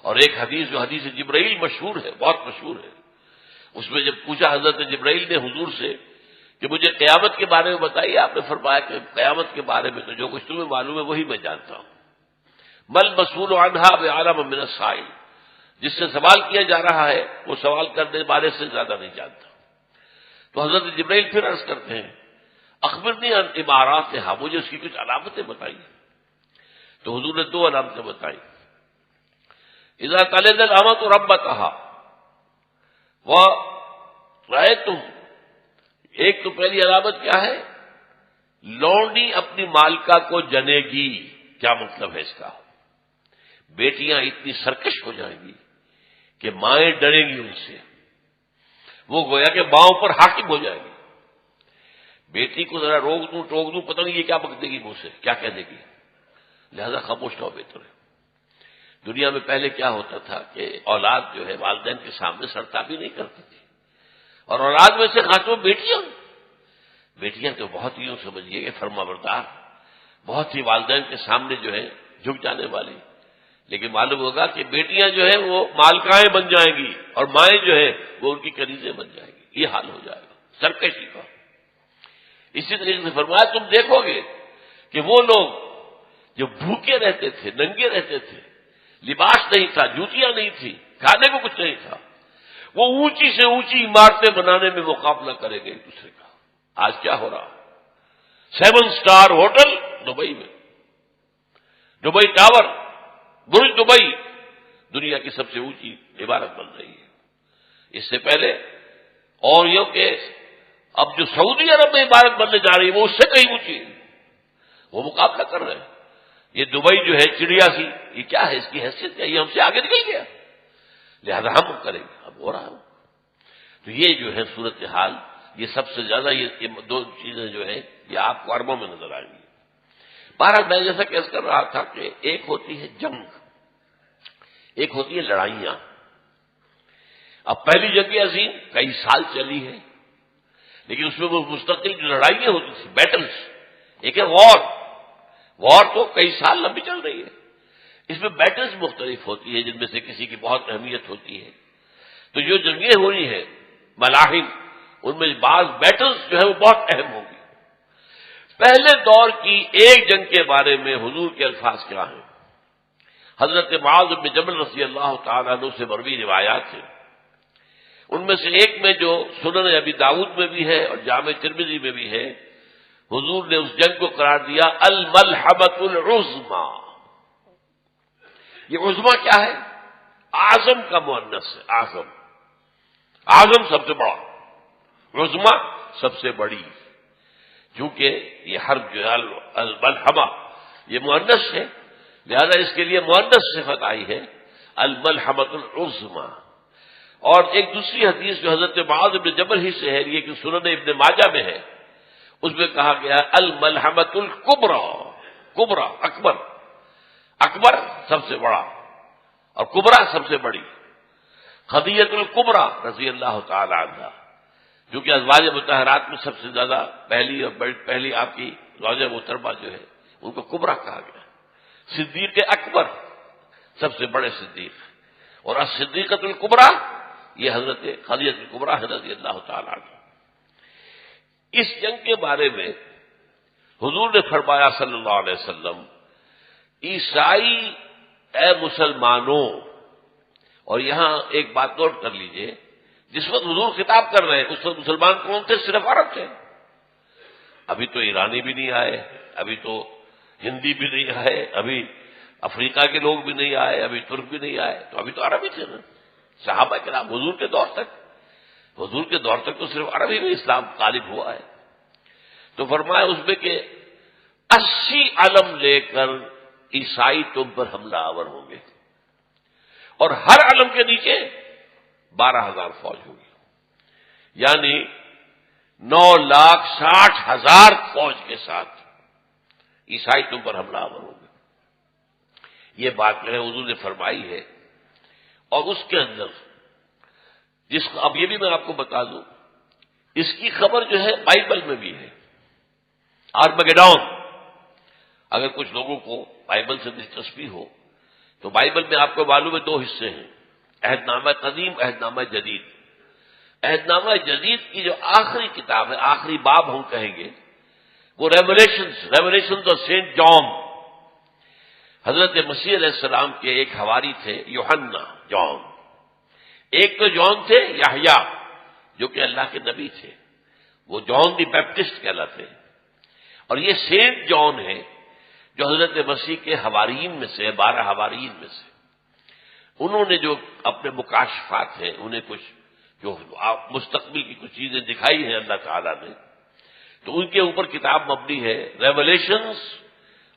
اور ایک حدیث جو حدیث جبرائیل مشہور ہے، بہت مشہور ہے، اس میں جب پوچھا حضرت جبرائیل نے حضور سے کہ مجھے قیامت کے بارے میں بتائیے، آپ نے فرمایا کہ قیامت کے بارے میں تو جو کچھ تمہیں معلوم ہے وہی میں جانتا ہوں۔ مل مسئول عنہا بعلم من السائل، جس سے سوال کیا جا رہا ہے وہ سوال کرنے والے سے زیادہ نہیں جانتا۔ تو حضرت جبرائیل پھر عرض کرتے ہیں اخبرنی عن اماراتھا، مجھے اس کی کچھ علامتیں بتائیے۔ تو حضور نے 2 علامتیں بتائی۔ اذا تلد الامۃ ربتھا ورأیتم، ایک تو پہلی علامت کیا ہے، لونڈی اپنی مالکہ کو جنے گی۔ کیا مطلب ہے اس کا؟ بیٹیاں اتنی سرکش ہو جائیں گی کہ مائیں ڈریں گی ان سے، وہ گویا کہ ماؤں پر حاکم ہو جائے گی۔ بیٹی کو ذرا روک دوں ٹوک دوں، پتہ نہیں یہ کیا بک دے گی منہ سے، کیا کہہ دے گی، لہذا خاموش رہو بہتر ہے۔ دنیا میں پہلے کیا ہوتا تھا کہ اولاد جو ہے والدین کے سامنے سرتابی نہیں کرتی تھی، اور اولاد میں سے خاص طور بیٹیاں تو بہت ہی یوں سمجھیے کہ فرما بردار، بہت ہی والدین کے سامنے جو ہے جھک جانے والی، لیکن معلوم ہوگا کہ بیٹیاں جو ہے وہ مالکائیں بن جائیں گی اور مائیں جو ہے وہ ان کی کنیزیں بن جائیں گی۔ یہ حال ہو جائے گا سرکشی کا۔ اسی طریقے سے فرمایا تم دیکھو گے کہ وہ لوگ جو بھوکے رہتے تھے، ننگے رہتے تھے، لباس نہیں تھا، جوتیاں نہیں تھی، کھانے کو کچھ نہیں تھا، وہ اونچی سے اونچی عمارتیں بنانے میں مقابلہ کریں گے ایک دوسرے کا۔ آج کیا ہو رہا؟ 7 اسٹار ہوٹل دبئی میں، دبئی ٹاور، برج دبئی دنیا کی سب سے اونچی عمارت بن رہی ہے۔ اس سے پہلے اور یہ کہ اب جو سعودی عرب میں عمارت بننے جا رہی ہے وہ اس سے کہیں اونچی ہے، وہ مقابلہ کر رہے ہیں۔ یہ دبئی جو ہے چڑیا سی، یہ کیا ہے، اس کی حیثیت کیا، یہ ہم سے آگے نکل گیا، لہذا ہم کریں گے، اب ہو رہا ہے۔ تو یہ جو ہے صورتحال، یہ سب سے زیادہ یہ 2 چیزیں جو ہے یہ آپ کو عربوں میں نظر آئیں گی۔ بہرحال میں جیسا کیس کر رہا تھا کہ ایک ہوتی ہے جنگ، ایک ہوتی ہے لڑائیاں۔ اب پہلی جنگ عظیم کئی سال چلی ہے، لیکن اس میں وہ مستقل جو لڑائیاں ہوتی تھیں، بیٹلز، ایک ہے وار تو کئی سال لمبی چل رہی ہے، اس میں بیٹلز مختلف ہوتی ہے جن میں سے کسی کی بہت اہمیت ہوتی ہے۔ تو جو جنگیں ہو رہی ہیں ملاحم، ان میں بعض بیٹلز جو ہے وہ بہت اہم ہوں گی۔ پہلے دور کی ایک جنگ کے بارے میں حضور کے الفاظ کیا ہیں؟ حضرت معاذ بن جبل رضی اللہ تعالیٰ عنہ سے مروی روایات ہیں، ان میں سے ایک میں جو سنن ابی داؤد میں بھی ہے اور جامع ترمذی میں بھی ہے، حضور نے اس جنگ کو قرار دیا الملحمۃ العظمی۔ یہ عظمی کیا ہے؟ اعظم کا مؤنث ہے، اعظم سب سے بڑا، عظمی سب سے بڑی، چونکہ یہ حرف جو ہے الملحمہ یہ مؤنث ہے، لہذا اس کے لیے مؤنث صفت آئی ہے الملحمۃ العظمی۔ اور ایک دوسری حدیث جو حضرت معاذ بن جبل ہی سے ہے، یہ کہ سنن ابن ماجہ میں ہے، اس میں کہا گیا الملحمۃ الکبریٰ، کبریٰ اکبر، اکبر سب سے بڑا اور کبریٰ سب سے بڑی، خدیجہ الکبریٰ رضی اللہ تعالی عنہا، جو کہ ازواج مطہرات میں سب سے زیادہ پہلی آپ کی زوجہ محترمہ جو ہے ان کو کبریٰ کہا گیا۔ صدیق اکبر سب سے بڑے صدیق، اور الصدیقۃ الکبریٰ یہ حضرت خدیجہ الکبریٰ رضی اللہ تعالی عنہ۔ اس جنگ کے بارے میں حضور نے فرمایا صلی اللہ علیہ وسلم، عیسائی اے مسلمانوں، اور یہاں ایک بات نوٹ کر لیجئے، جس وقت حضور خطاب کر رہے ہیں اس وقت مسلمان کون تھے؟ صرف عرب تھے، ابھی تو ایرانی بھی نہیں آئے، ابھی تو ہندی بھی نہیں آئے، ابھی افریقہ کے لوگ بھی نہیں آئے، ابھی ترک بھی نہیں آئے، تو ابھی تو عرب ہی تھے نا صحابہ کرام حضور کے دور تک، حضور کے دور تک تو صرف عربی میں اسلام غالب ہوا ہے۔ تو فرمایا اس میں کہ 80 علم لے کر عیسائی تم پر حملہ آور ہوں گے، اور ہر علم کے نیچے 12,000 فوج ہوگی، یعنی 9,60,000 فوج کے ساتھ عیسائی تم پر حملہ آور ہوں گے۔ یہ بات جو ہے حضور نے فرمائی ہے، اور اس کے اندر اب یہ بھی میں آپ کو بتا دوں، اس کی خبر جو ہے بائبل میں بھی ہے، آرمگیڈون۔ اگر کچھ لوگوں کو بائبل سے دلچسپی ہو تو بائبل میں آپ کو معلوم ہے 2 حصے ہیں، عہد نامہ قدیم، عہد نامہ جدید۔ عہد نامہ جدید کی جو آخری کتاب ہے، آخری باب ہم کہیں گے، وہ ریولیشنز آف سینٹ جان۔ حضرت مسیح علیہ السلام کے ایک حواری تھے یوحنا، جان۔ ایک تو جان تھے یحییٰ جو کہ اللہ کے نبی تھے، وہ جان دی بیپٹسٹ کہلاتے ہیں، اور یہ سینٹ جان ہے جو حضرت مسیح کے حواریین میں سے 12 حواریین میں سے۔ انہوں نے جو اپنے مکاشفات ہیں، انہیں کچھ جو مستقبل کی کچھ چیزیں دکھائی ہیں اللہ تعالیٰ نے، تو ان کے اوپر کتاب مبنی ہے ریولیشنز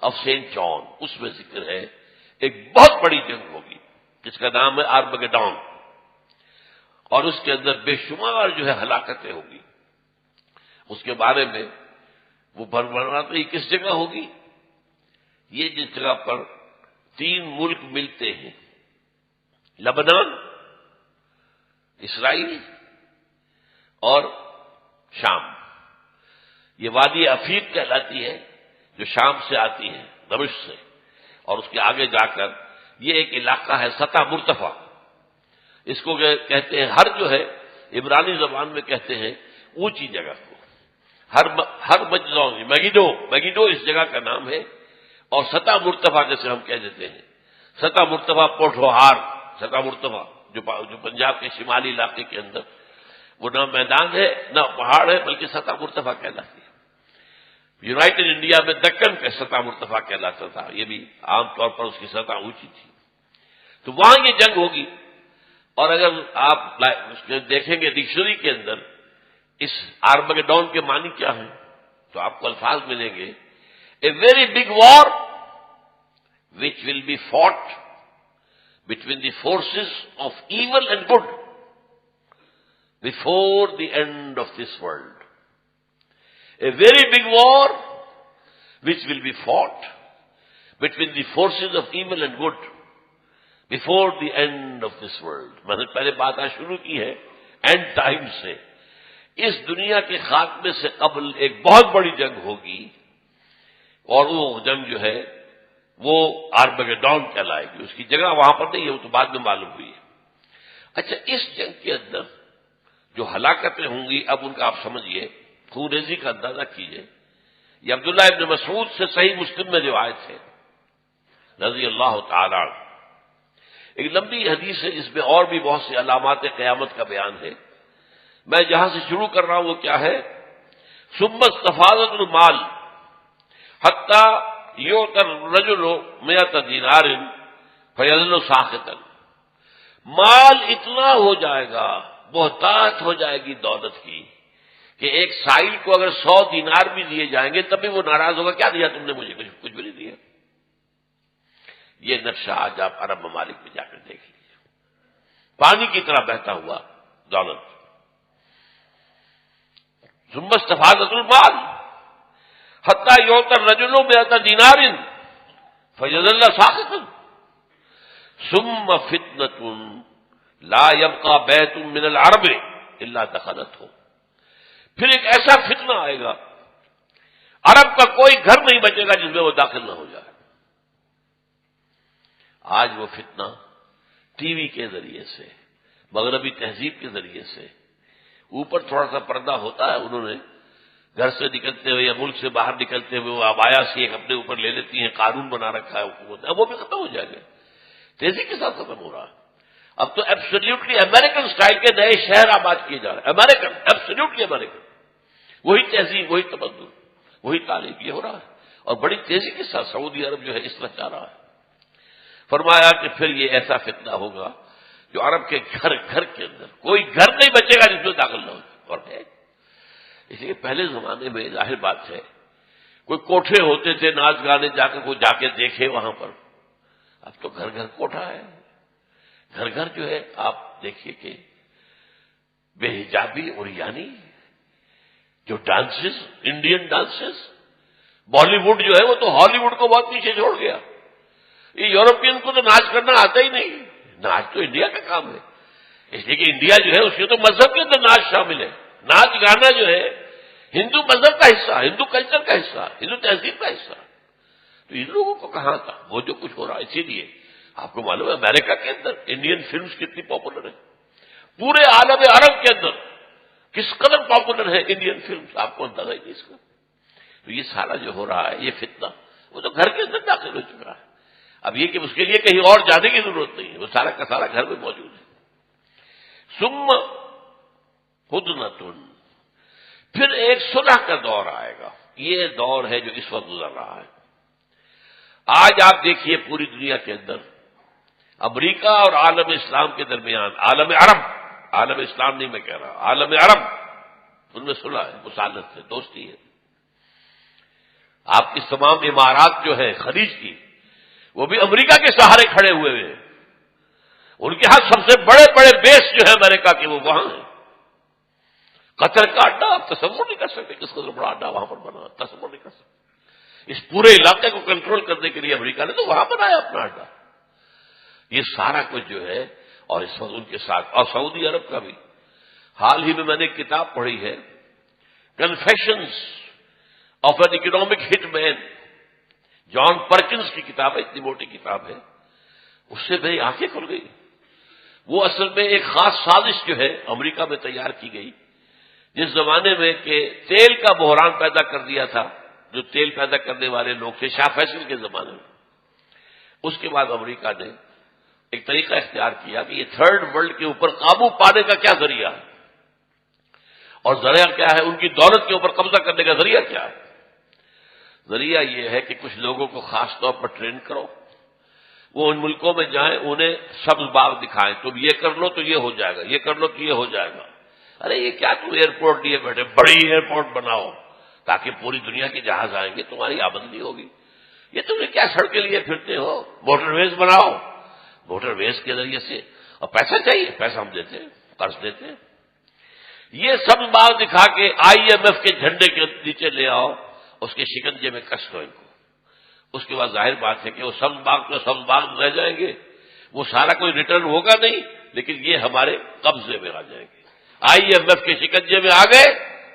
آف سینٹ جان۔ اس میں ذکر ہے ایک بہت بڑی جنگ ہوگی جس کا نام ہے آرمگیڈون، اور اس کے اندر بے شمار جو ہے ہلاکتیں ہوگی۔ اس کے بارے میں وہ بناتے ہی کس جگہ ہوگی؟ یہ جس جگہ پر 3 ملک ملتے ہیں، لبنان، اسرائیل اور شام۔ یہ وادی عفیق کہلاتی ہے جو شام سے آتی ہے، دمشق سے، اور اس کے آگے جا کر یہ ایک علاقہ ہے سطح مرتفع، اس کو کہتے ہیں، ہر جو ہے عبرانی زبان میں کہتے ہیں اونچی جگہ کو، ہر میگیدو اس جگہ کا نام ہے، اور سطح مرتفع جیسے ہم کہہ دیتے ہیں، سطح مرتفع پوٹھوہار، سطح مرتفع جو پنجاب کے شمالی علاقے کے اندر، وہ نہ میدان ہے نہ پہاڑ ہے بلکہ سطح مرتفع کہلاتی ہے۔ یونائٹڈ انڈیا میں دکن کا سطح مرتفع کہلاتا تھا، یہ بھی عام طور پر اس کی سطح اونچی تھی۔ تو وہاں یہ جنگ ہوگی، اور اگر آپ دیکھیں گے ڈکشنری کے اندر اس آرمگیڈون کے معنی کیا ہیں تو آپ کو الفاظ ملیں گے، a very big war which will be fought between the forces of evil and good before the end of this world. A very big war which will be fought between the forces of evil and good before the end of this world. میں نے پہلے بات شروع کی ہے and time سے، اس دنیا کے خاتمے سے قبل ایک بہت بڑی جنگ ہوگی، اور وہ جنگ جو ہے وہ آرمگیڈون کہلائے گی۔ اس کی جگہ وہاں پر نہیں ہے، وہ تو بعد میں معلوم ہوئی ہے۔ اچھا، اس جنگ کے اندر جو ہلاکتیں ہوں گی اب ان کا آپ سمجھیے، خون ریزی کا اندازہ کیجئے۔ یہ عبداللہ ابن مسعود سے صحیح مسلم میں روایت ہے رضی اللہ تعالی عنہ، ایک لمبی حدیث ہے جس میں اور بھی بہت سے علامات قیامت کا بیان ہے۔ میں جہاں سے شروع کر رہا ہوں وہ کیا ہے، ثم استفاضت المال حتی یؤتی الرجل 100 دینار فیظل ساخطا، مال اتنا ہو جائے گا، بہتات ہو جائے گی دولت کی، کہ ایک سائل کو اگر 100 دینار بھی دیے جائیں گے تب بھی وہ ناراض ہوگا، کیا دیا تم نے مجھے، کچھ بھی نہیں دیا۔ یہ نقشہ آج آپ عرب ممالک میں جا کر دیکھ لیجیے، پانی کی طرح بہتا ہوا دولت۔ ثم استفاضت المال، حتی یعطی الرجل مئۃ دینار فیظل ساخطا ثم فتنۃ لا یبقى بیت من العرب الا دخلته. پھر ایک ایسا فتنہ آئے گا، عرب کا کوئی گھر نہیں بچے گا جس میں وہ داخل نہ ہو جائے. آج وہ فتنہ ٹی وی کے ذریعے سے، مغربی تہذیب کے ذریعے سے، اوپر تھوڑا سا پردہ ہوتا ہے، انہوں نے گھر سے نکلتے ہوئے یا ملک سے باہر نکلتے ہوئے وہ عبایا سے ایک اپنے اوپر لے لیتی ہیں، قانون بنا رکھا ہے حکومت، اب وہ بھی ختم ہو جائے گا، تیزی کے ساتھ ختم ہو رہا ہے. اب تو ایبسلیوٹلی امریکن سٹائل کے نئے شہر آباد کیے جا رہے ہیں، امریکن، ایبسلیوٹلی امریکن، وہی تہذیب، وہی تمدن، وہی تعلیم، یہ ہو رہا ہے. اور بڑی تیزی کے ساتھ سعودی عرب جو ہے اس طرح چاہ رہا ہے. فرمایا کہ پھر یہ ایسا فتنہ ہوگا جو عرب کے گھر گھر کے اندر کوئی گھر نہیں بچے گا جس میں داخل نہ ہو. اور ہے اس لیے پہلے زمانے میں ظاہر بات ہے کوئی کوٹھے ہوتے تھے ناچ گانے جا کے کوئی جا کے دیکھے وہاں پر. اب تو گھر گھر کوٹھا ہے، گھر گھر جو ہے. آپ دیکھیے کہ بے حجابی اور یعنی جو dances, Indian dances, Bollywood جو ہے وہ تو ہالی ووڈ کو بہت پیچھے چھوڑ گیا. یہ یورپین کو تو ناچ کرنا آتا ہی نہیں. ناچ تو انڈیا کا کام ہے، اس لیے کہ انڈیا جو ہے اس کے تو مذہب کے اندر ناچ شامل ہے. ناچ گانا جو ہے ہندو مذہب کا حصہ، ہندو کلچر کا حصہ، ہندو تہذیب کا حصہ. تو ان لوگوں کو کہاں تھا وہ جو کچھ ہو رہا ہے. اسی لیے آپ کو معلوم ہے امریکہ کے اندر انڈین فلمز کتنی پاپولر ہیں، پورے عالم عرب کے اندر کس قدر پاپولر ہے انڈین فلمز، آپ کو اندازہ ہی نہیں اس کا. تو یہ سارا جو ہو رہا ہے یہ فتنہ وہ تو گھر کے اندر داخل ہو چکا ہے. اب یہ کہ اس کے لیے کہیں اور جانے کی ضرورت نہیں ہے، وہ سارا کا سارا گھر میں موجود ہے. ثم ہدنۃ، پھر ایک صلح کا دور آئے گا. یہ دور ہے جو اس وقت گزر رہا ہے. آج آپ دیکھیے پوری دنیا کے اندر امریکہ اور عالم اسلام کے درمیان، عالم عرب، عالم اسلام نہیں میں کہہ رہا، عالم عرب، ان میں صلح ہے، مصالحت ہے، دوستی ہے. آپ کی تمام امارات جو ہے خلیج کی وہ بھی امریکہ کے سہارے کھڑے ہوئے ہیں. ان کے ہاں سب سے بڑے بڑے بیس جو ہے امریکہ کے وہ وہاں ہیں. قطر کا اڈا آپ تصور نہیں کر سکتے کس قدر بڑا اڈا وہاں پر بنا، تصور نہیں کر سکتے. اس پورے علاقے کو کنٹرول کرنے کے لیے امریکہ نے تو وہاں بنایا اپنا اڈا. یہ سارا کچھ جو ہے اور اس وقت ان کے ساتھ، اور سعودی عرب کا بھی. حال ہی میں میں نے ایک کتاب پڑھی ہے، کنفیشنز آف این اکنامک ہٹ مین، جان پرکنز کی کتاب ہے، اتنی موٹی کتاب ہے. اس سے میری آنکھیں کھل گئی. وہ اصل میں ایک خاص سازش جو ہے امریکہ میں تیار کی گئی، جس زمانے میں کہ تیل کا بحران پیدا کر دیا تھا جو تیل پیدا کرنے والے لوگ تھے شاہ فیصل کے زمانے میں. اس کے بعد امریکہ نے ایک طریقہ اختیار کیا کہ یہ تھرڈ ورلڈ کے اوپر قابو پانے کا کیا ذریعہ ہے، اور ذریعہ کیا ہے، ان کی دولت کے اوپر قبضہ کرنے کا ذریعہ کیا ہے. ذریعہ یہ ہے کہ کچھ لوگوں کو خاص طور پر ٹرین کرو، وہ ان ملکوں میں جائیں، انہیں سبز باغ دکھائیں، تم یہ کر لو تو یہ ہو جائے گا، یہ کر لو تو یہ ہو جائے گا. ارے یہ کیا تم ایئرپورٹ لیے بیٹھے، بڑی ایئرپورٹ بناؤ تاکہ پوری دنیا کے جہاز آئیں گے، تمہاری آمدنی ہوگی. یہ تمہیں کیا سڑکیں لیے پھرتے ہو، موٹر ویز بناؤ، موٹر ویز کے ذریعے سے، اور پیسہ چاہیے، پیسہ ہم دیتے ہیں، قرض دیتے ہیں. یہ سبز باغ دکھا کے IMF کے جھنڈے کے نیچے لے آؤ، اس کے شکنجے میں کس دو ان کو. اس کے بعد ظاہر بات ہے کہ وہ سبز باغ تو سبز باغ رہ جائیں گے، وہ سارا کوئی ریٹرن ہوگا نہیں، لیکن یہ ہمارے قبضے میں آ جائیں گے. IMF کے شکنجے میں آ گئے،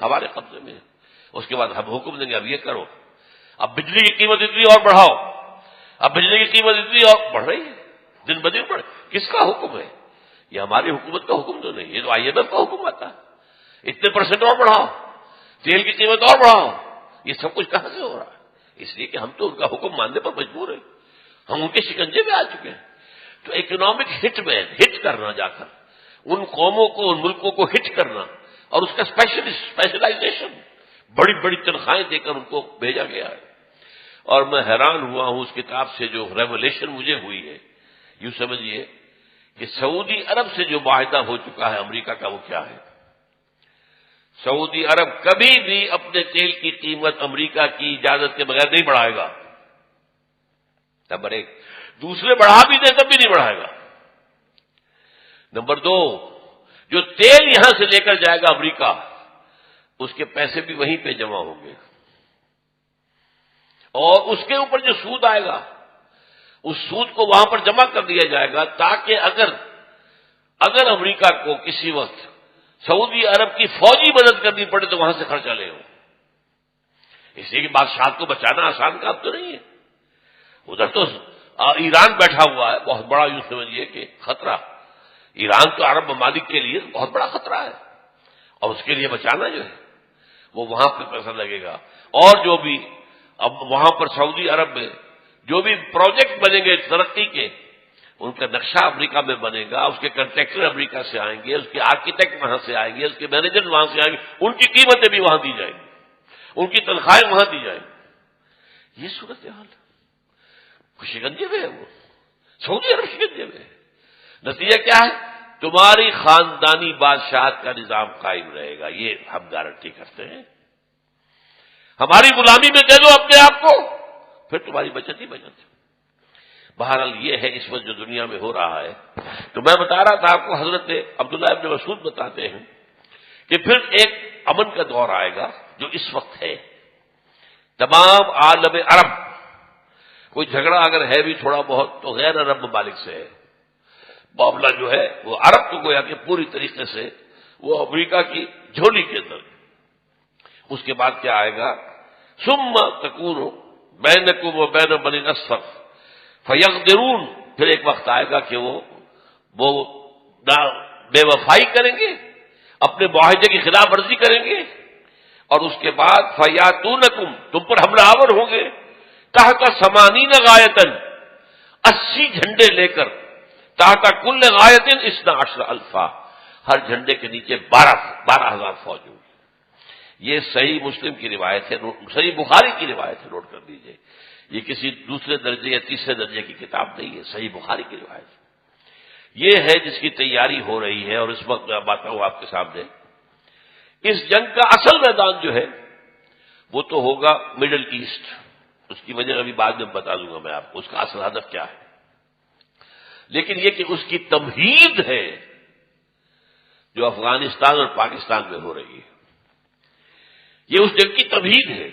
ہمارے قبضے میں. اس کے بعد ہم حکم دیں گے اب یہ کرو، اب بجلی کی قیمت اتنی اور بڑھاؤ، اب بجلی کی قیمت اتنی اور بڑھ رہی ہے، دن بدن بڑھ. کس کا حکم ہے؟ یہ ہماری حکومت کا حکم تو نہیں، یہ تو IMF کا حکم آتا ہے. اتنے % اور بڑھاؤ، تیل کی قیمت اور بڑھاؤ. یہ سب کچھ کہاں سے ہو رہا ہے؟ اس لیے کہ ہم تو ان کا حکم ماننے پر مجبور ہیں، ہم ان کے شکنجے میں آ چکے ہیں. تو اکنامک ہٹ مین، ہٹ کرنا، جا کر ان قوموں کو، ان ملکوں کو ہٹ کرنا، اور اس کا اسپیشلائزیشن، بڑی بڑی تنخواہیں دے کر ان کو بھیجا گیا ہے. اور میں حیران ہوا ہوں اس کتاب سے، جو ریولیشن مجھے ہوئی ہے. یوں سمجھیے کہ سعودی عرب سے جو معاہدہ ہو چکا ہے امریکہ کا، وہ کیا ہے؟ سعودی عرب کبھی بھی اپنے تیل کی قیمت امریکہ کی اجازت کے بغیر نہیں بڑھائے گا. نمبر 1. دوسرے بڑھا بھی دے تب بھی نہیں بڑھائے گا. نمبر 2. جو تیل یہاں سے لے کر جائے گا امریکہ، اس کے پیسے بھی وہیں پہ جمع ہوں گے. اور اس کے اوپر جو سود آئے گا اس سود کو وہاں پر جمع کر دیا جائے گا، تاکہ اگر امریکہ کو کسی وقت سعودی عرب کی فوجی مدد کرنی پڑے تو وہاں سے خرچہ لے ہو۔ اس لیے کہ بادشاہ کو بچانا آسان کام تو نہیں ہے۔ ادھر تو ایران بیٹھا ہوا ہے، بہت بڑا، یوں سمجھیے کہ خطرہ۔ ایران تو عرب ممالک کے لیے بہت بڑا خطرہ ہے، اور اس کے لیے بچانا جو ہے وہ وہاں پہ پیسہ لگے گا۔ اور جو بھی اب وہاں پر سعودی عرب میں جو بھی پروجیکٹ بنیں گے ترقی کے، ان کا نقشہ امریکہ میں بنے گا، اس کے کنٹریکٹر امریکہ سے آئیں گے، اس کے آرکیٹیکٹ وہاں سے آئیں گے، اس کے مینیجر وہاں سے آئیں گے، ان کی قیمتیں بھی وہاں دی جائیں گی، ان کی تنخواہیں وہاں دی جائیں گی۔ یہ صورتحال شکنجے میں ہے، وہ سعودی عرب شکنجے میں ہے۔ نتیجہ کیا ہے؟ تمہاری خاندانی بادشاہت کا نظام قائم رہے گا، یہ ہم گارنٹی کرتے ہیں۔ ہماری غلامی میں دے دو اپنے آپ کو، پھر تمہاری بچت ہی بچت ہے۔ بہرحال یہ ہے اس وقت جو دنیا میں ہو رہا ہے۔ تو میں بتا رہا تھا آپ کو، حضرت عبداللہ ابن مسعود بتاتے ہیں کہ پھر ایک امن کا دور آئے گا جو اس وقت ہے۔ تمام عالم عرب، کوئی جھگڑا اگر ہے بھی تھوڑا بہت تو غیر عرب ممالک سے ہے، معاملہ جو ہے وہ عرب کو گویا کہ پوری طریقے سے وہ امریکہ کی جھولی کے اندر۔ اس کے بعد کیا آئے گا؟ ثم تکون بینکم و بین بنی الاصفر فیغدرون، پھر ایک وقت آئے گا کہ وہ بے وفائی کریں گے، اپنے معاہدے کی خلاف ورزی کریں گے، اور اس کے بعد فیاتونکم، تم پر حملہ آور ہوں گے، تحت 80 غایتن، 80 جھنڈے لے کر، تحت کل غایتن 12 الفا، ہر جھنڈے کے نیچے 12,000 فوج ہوگی۔ یہ صحیح مسلم کی روایت ہے، صحیح بخاری کی روایت ہے، نوٹ کر لیجئے۔ یہ کسی دوسرے درجے یا تیسرے درجے کی کتاب نہیں ہے، صحیح بخاری کی روایت ہے۔ یہ ہے جس کی تیاری ہو رہی ہے، اور اس وقت میں بات ہوں آپ کے سامنے۔ اس جنگ کا اصل میدان جو ہے وہ تو ہوگا مڈل ایسٹ۔ اس کی وجہ ابھی بعد میں بتا دوں گا میں آپ کو، اس کا اصل ہدف کیا ہے۔ لیکن یہ کہ اس کی تمہید ہے جو افغانستان اور پاکستان میں ہو رہی ہے، یہ اس جنگ کی تمہید ہے۔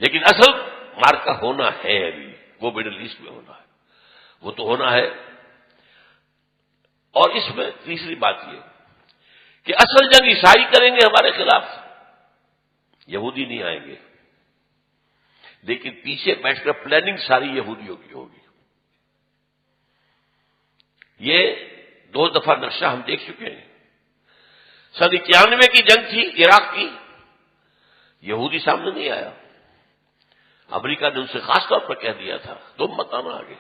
لیکن اصل مارکا ہونا ہے ابھی، وہ مڈل ایسٹ میں ہونا ہے، وہ تو ہونا ہے۔ اور اس میں تیسری بات یہ کہ اصل جنگ عیسائی کریں گے ہمارے خلاف، یہودی نہیں آئیں گے، لیکن پیچھے بیٹھ کر پلاننگ ساری یہودیوں کی ہوگی۔ یہ 2 دفعہ نقشہ ہم دیکھ چکے ہیں۔ سن 91 کی جنگ تھی عراق کی، یہودی سامنے نہیں آیا، امریکہ نے ان سے خاص طور پر کہہ دیا تھا تم مت آنا آگے،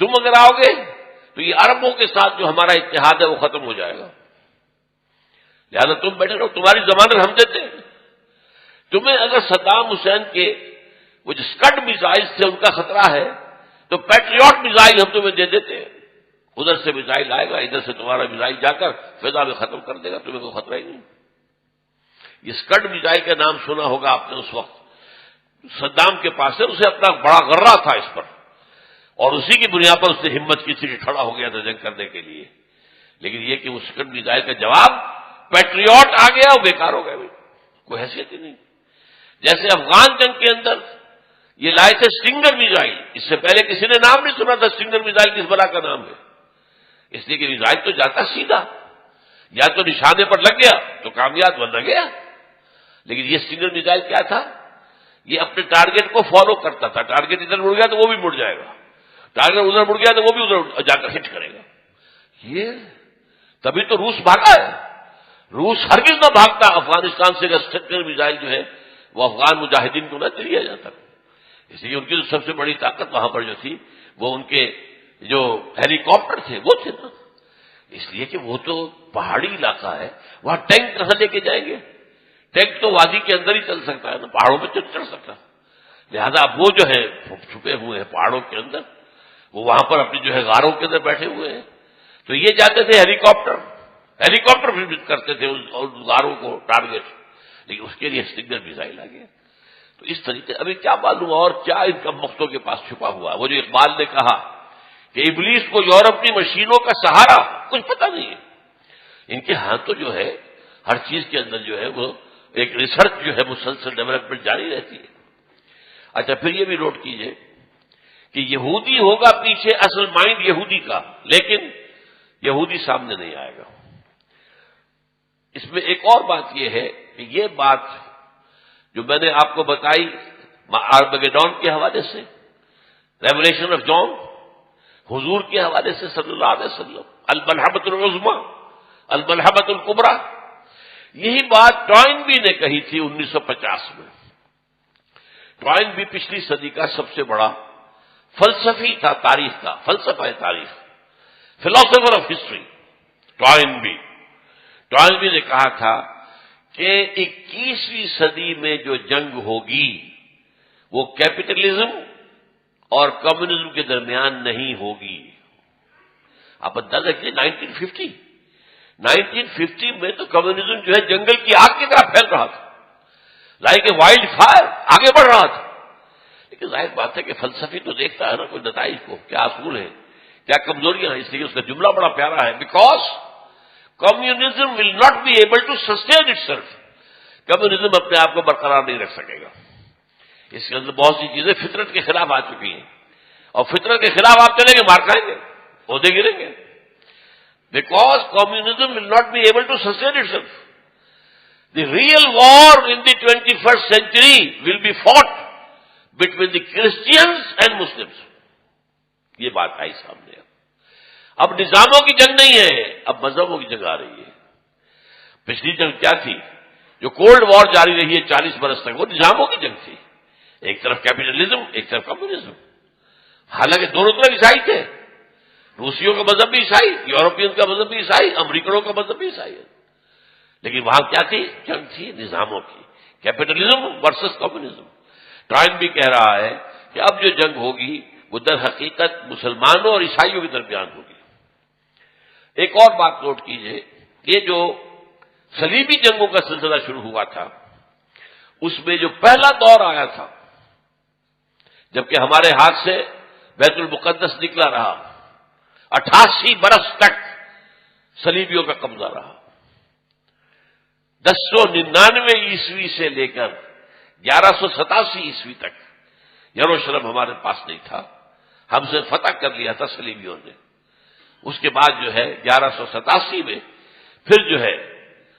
تم اگر آؤ گے تو یہ عربوں کے ساتھ جو ہمارا اتحاد ہے وہ ختم ہو جائے گا، لہذا تم بیٹھے رہو، تمہاری ضمانت ہم دیتے ہیں۔ تمہیں اگر صدام حسین کے وہ جو اسکڈ میزائل تھے ان کا خطرہ ہے تو پیٹریوٹ میزائل ہم تمہیں دے دیتے ہیں، ادھر سے میزائل آئے گا، ادھر سے تمہارا میزائل جا کر فضا میں ختم کر دے گا، تمہیں کوئی خطرہ ہی نہیں۔ یہ اسکڈ میزائل کا نام سنا ہوگا آپ نے، اس وقت صدام کے پاس ہے، اسے اپنا بڑا غرہ تھا اس پر، اور اسی کی بنیاد پر اس نے ہمت کی تھی کہ کھڑا ہو گیا تھا جنگ کرنے کے لیے۔ لیکن یہ کہ اس اسکڈ میزائل کا جواب پیٹریوٹ آ گیا، وہ بیکار ہو گیا، کوئی حیثیت ہی نہیں۔ جیسے افغان جنگ کے اندر یہ لائے تھے سٹنگر میزائل، اس سے پہلے کسی نے نام نہیں سنا تھا سٹنگر میزائل کس بلا کا نام ہے، اس لیے کہ میزائل تو جاتا سیدھا، یا تو نشانے پر لگ گیا تو کامیاب ورنہ گیا۔ لیکن یہ سٹنگر میزائل کیا تھا؟ یہ اپنے ٹارگیٹ کو فالو کرتا تھا، ٹارگیٹ ادھر مڑ گیا تو وہ بھی مڑ جائے گا، ٹارگیٹ ادھر مڑ گیا تو وہ بھی ادھر جا کر ہٹ کرے گا۔ یہ تبھی تو روس بھاگا ہے، روس ہرگز نہ بھاگتا افغانستان سے اگر سٹنگر میزائل جو ہے وہ افغان مجاہدین کو نہ دیا جاتا، اس لیے ان کی سب سے بڑی طاقت وہاں پر جو تھی وہ ان کے جو ہیلی کاپٹر تھے وہ تھے نا، اس لیے کہ وہ تو پہاڑی علاقہ ہے، وہاں ٹینک کہاں لے کے جائیں گے؟ ٹینک تو وادی کے اندر ہی چل سکتا ہے نا، پہاڑوں پہ چڑھ سکتا، لہذا اب وہ جو ہے چھپے ہوئے ہیں پہاڑوں کے اندر، وہ وہاں پر اپنی جو ہے غاروں کے اندر بیٹھے ہوئے ہیں، تو یہ جاتے تھے ہیلی کاپٹر بھی کرتے تھے اس غاروں کو ٹارگیٹ، لیکن اس کے لیے سٹنگر میزائل آ گیا۔ تو اس طریقے ابھی کیا معلوم اور کیا ان کا مختوں کے پاس چھپا ہوا ہے۔ وہ جو اقبال نے کہا کہ ابلیس کو یورپ کی مشینوں کا سہارا، کچھ پتہ نہیں ہے ان کے ہاں، تو جو ہے ہر چیز کے اندر جو ہے وہ ایک ریسرچ جو ہے مسلسل ڈیولپمنٹ جاری رہتی ہے۔ اچھا پھر یہ بھی نوٹ کیجئے کہ یہودی ہوگا پیچھے، اصل مائنڈ یہودی کا، لیکن یہودی سامنے نہیں آئے گا۔ اس میں ایک اور بات یہ ہے کہ یہ بات جو میں نے آپ کو بتائی آرمگیڈون کے حوالے سے، ریولیشن آف جان، حضور کے حوالے سے صلی اللہ علیہ وسلم، الملحمۃ العظمی، الملحمۃ الکبریٰ، یہی بات ٹوائنبی نے کہی تھی 1950 میں۔ ٹوائنبی پچھلی صدی کا سب سے بڑا فلسفی تھا، تاریخ کا فلسفہ ہے، تاریخ، فلاسفر آف ہسٹری ٹوائنبی نے کہا تھا کہ 21ویں صدی میں جو جنگ ہوگی وہ کیپٹلزم اور کمیونزم کے درمیان نہیں ہوگی۔ آپ اندازہ کیجیے 1950 میں تو کمیونزم جو ہے جنگل کی آگ کی طرح پھیل رہا تھا، لائک اے وائلڈ فائر، آگے بڑھ رہا تھا۔ لیکن ظاہر بات ہے کہ فلسفی تو دیکھتا ہے نا کوئی نتائج کو، کیا اصول ہے، کیا کمزوریاں ہیں، اس لیے اس کا جملہ بڑا پیارا ہے، because communism will not be able to sustain itself, communism اپنے آپ کو برقرار نہیں رکھ سکے گا۔ اس کے اندر بہت سی چیزیں فطرت کے خلاف آ چکی ہیں، اور فطرت کے خلاف آپ چلیں گے مار کھائیں گے، عہدے گریں گے، because communism will not be able to sustain itself. The real war in the 21st century will be fought between the Christians and Muslims. یہ بات آئی سامنے۔ اب نظاموں کی جنگ نہیں ہے، اب مذہبوں کی جنگ آ رہی ہے۔ پچھلی جنگ کیا تھی؟ جو کولڈ وار جاری رہی ہے 40 برس تک، وہ نظاموں کی جنگ تھی، ایک طرف کیپٹلزم، ایک طرف کمیونزم۔ حالانکہ دونوں طرف عیسائی تھے، روسیوں کا مذہب بھی عیسائی، یورپین کا مذہب بھی عیسائی، امریکنوں کا مذہب بھی عیسائی ہے، لیکن وہاں کیا تھی؟ جنگ تھی نظاموں کی، کیپٹلزم ورسس کمیونزم۔ ٹائم بھی کہہ رہا ہے کہ اب جو جنگ ہوگی وہ در حقیقت مسلمانوں اور عیسائیوں کے درمیان ہوگی۔ ایک اور بات نوٹ کیجئے، یہ جو صلیبی جنگوں کا سلسلہ شروع ہوا تھا، اس میں جو پہلا دور آیا تھا، جبکہ ہمارے ہاتھ سے بیت المقدس نکلا رہا، 88 برس تک صلیبیوں کا قبضہ رہا۔ 1099 عیسوی سے لے کر 1187 عیسوی تک یروشلم ہمارے پاس نہیں تھا، ہم سے فتح کر لیا تھا صلیبیوں نے۔ اس کے بعد جو ہے 1187 میں پھر جو ہے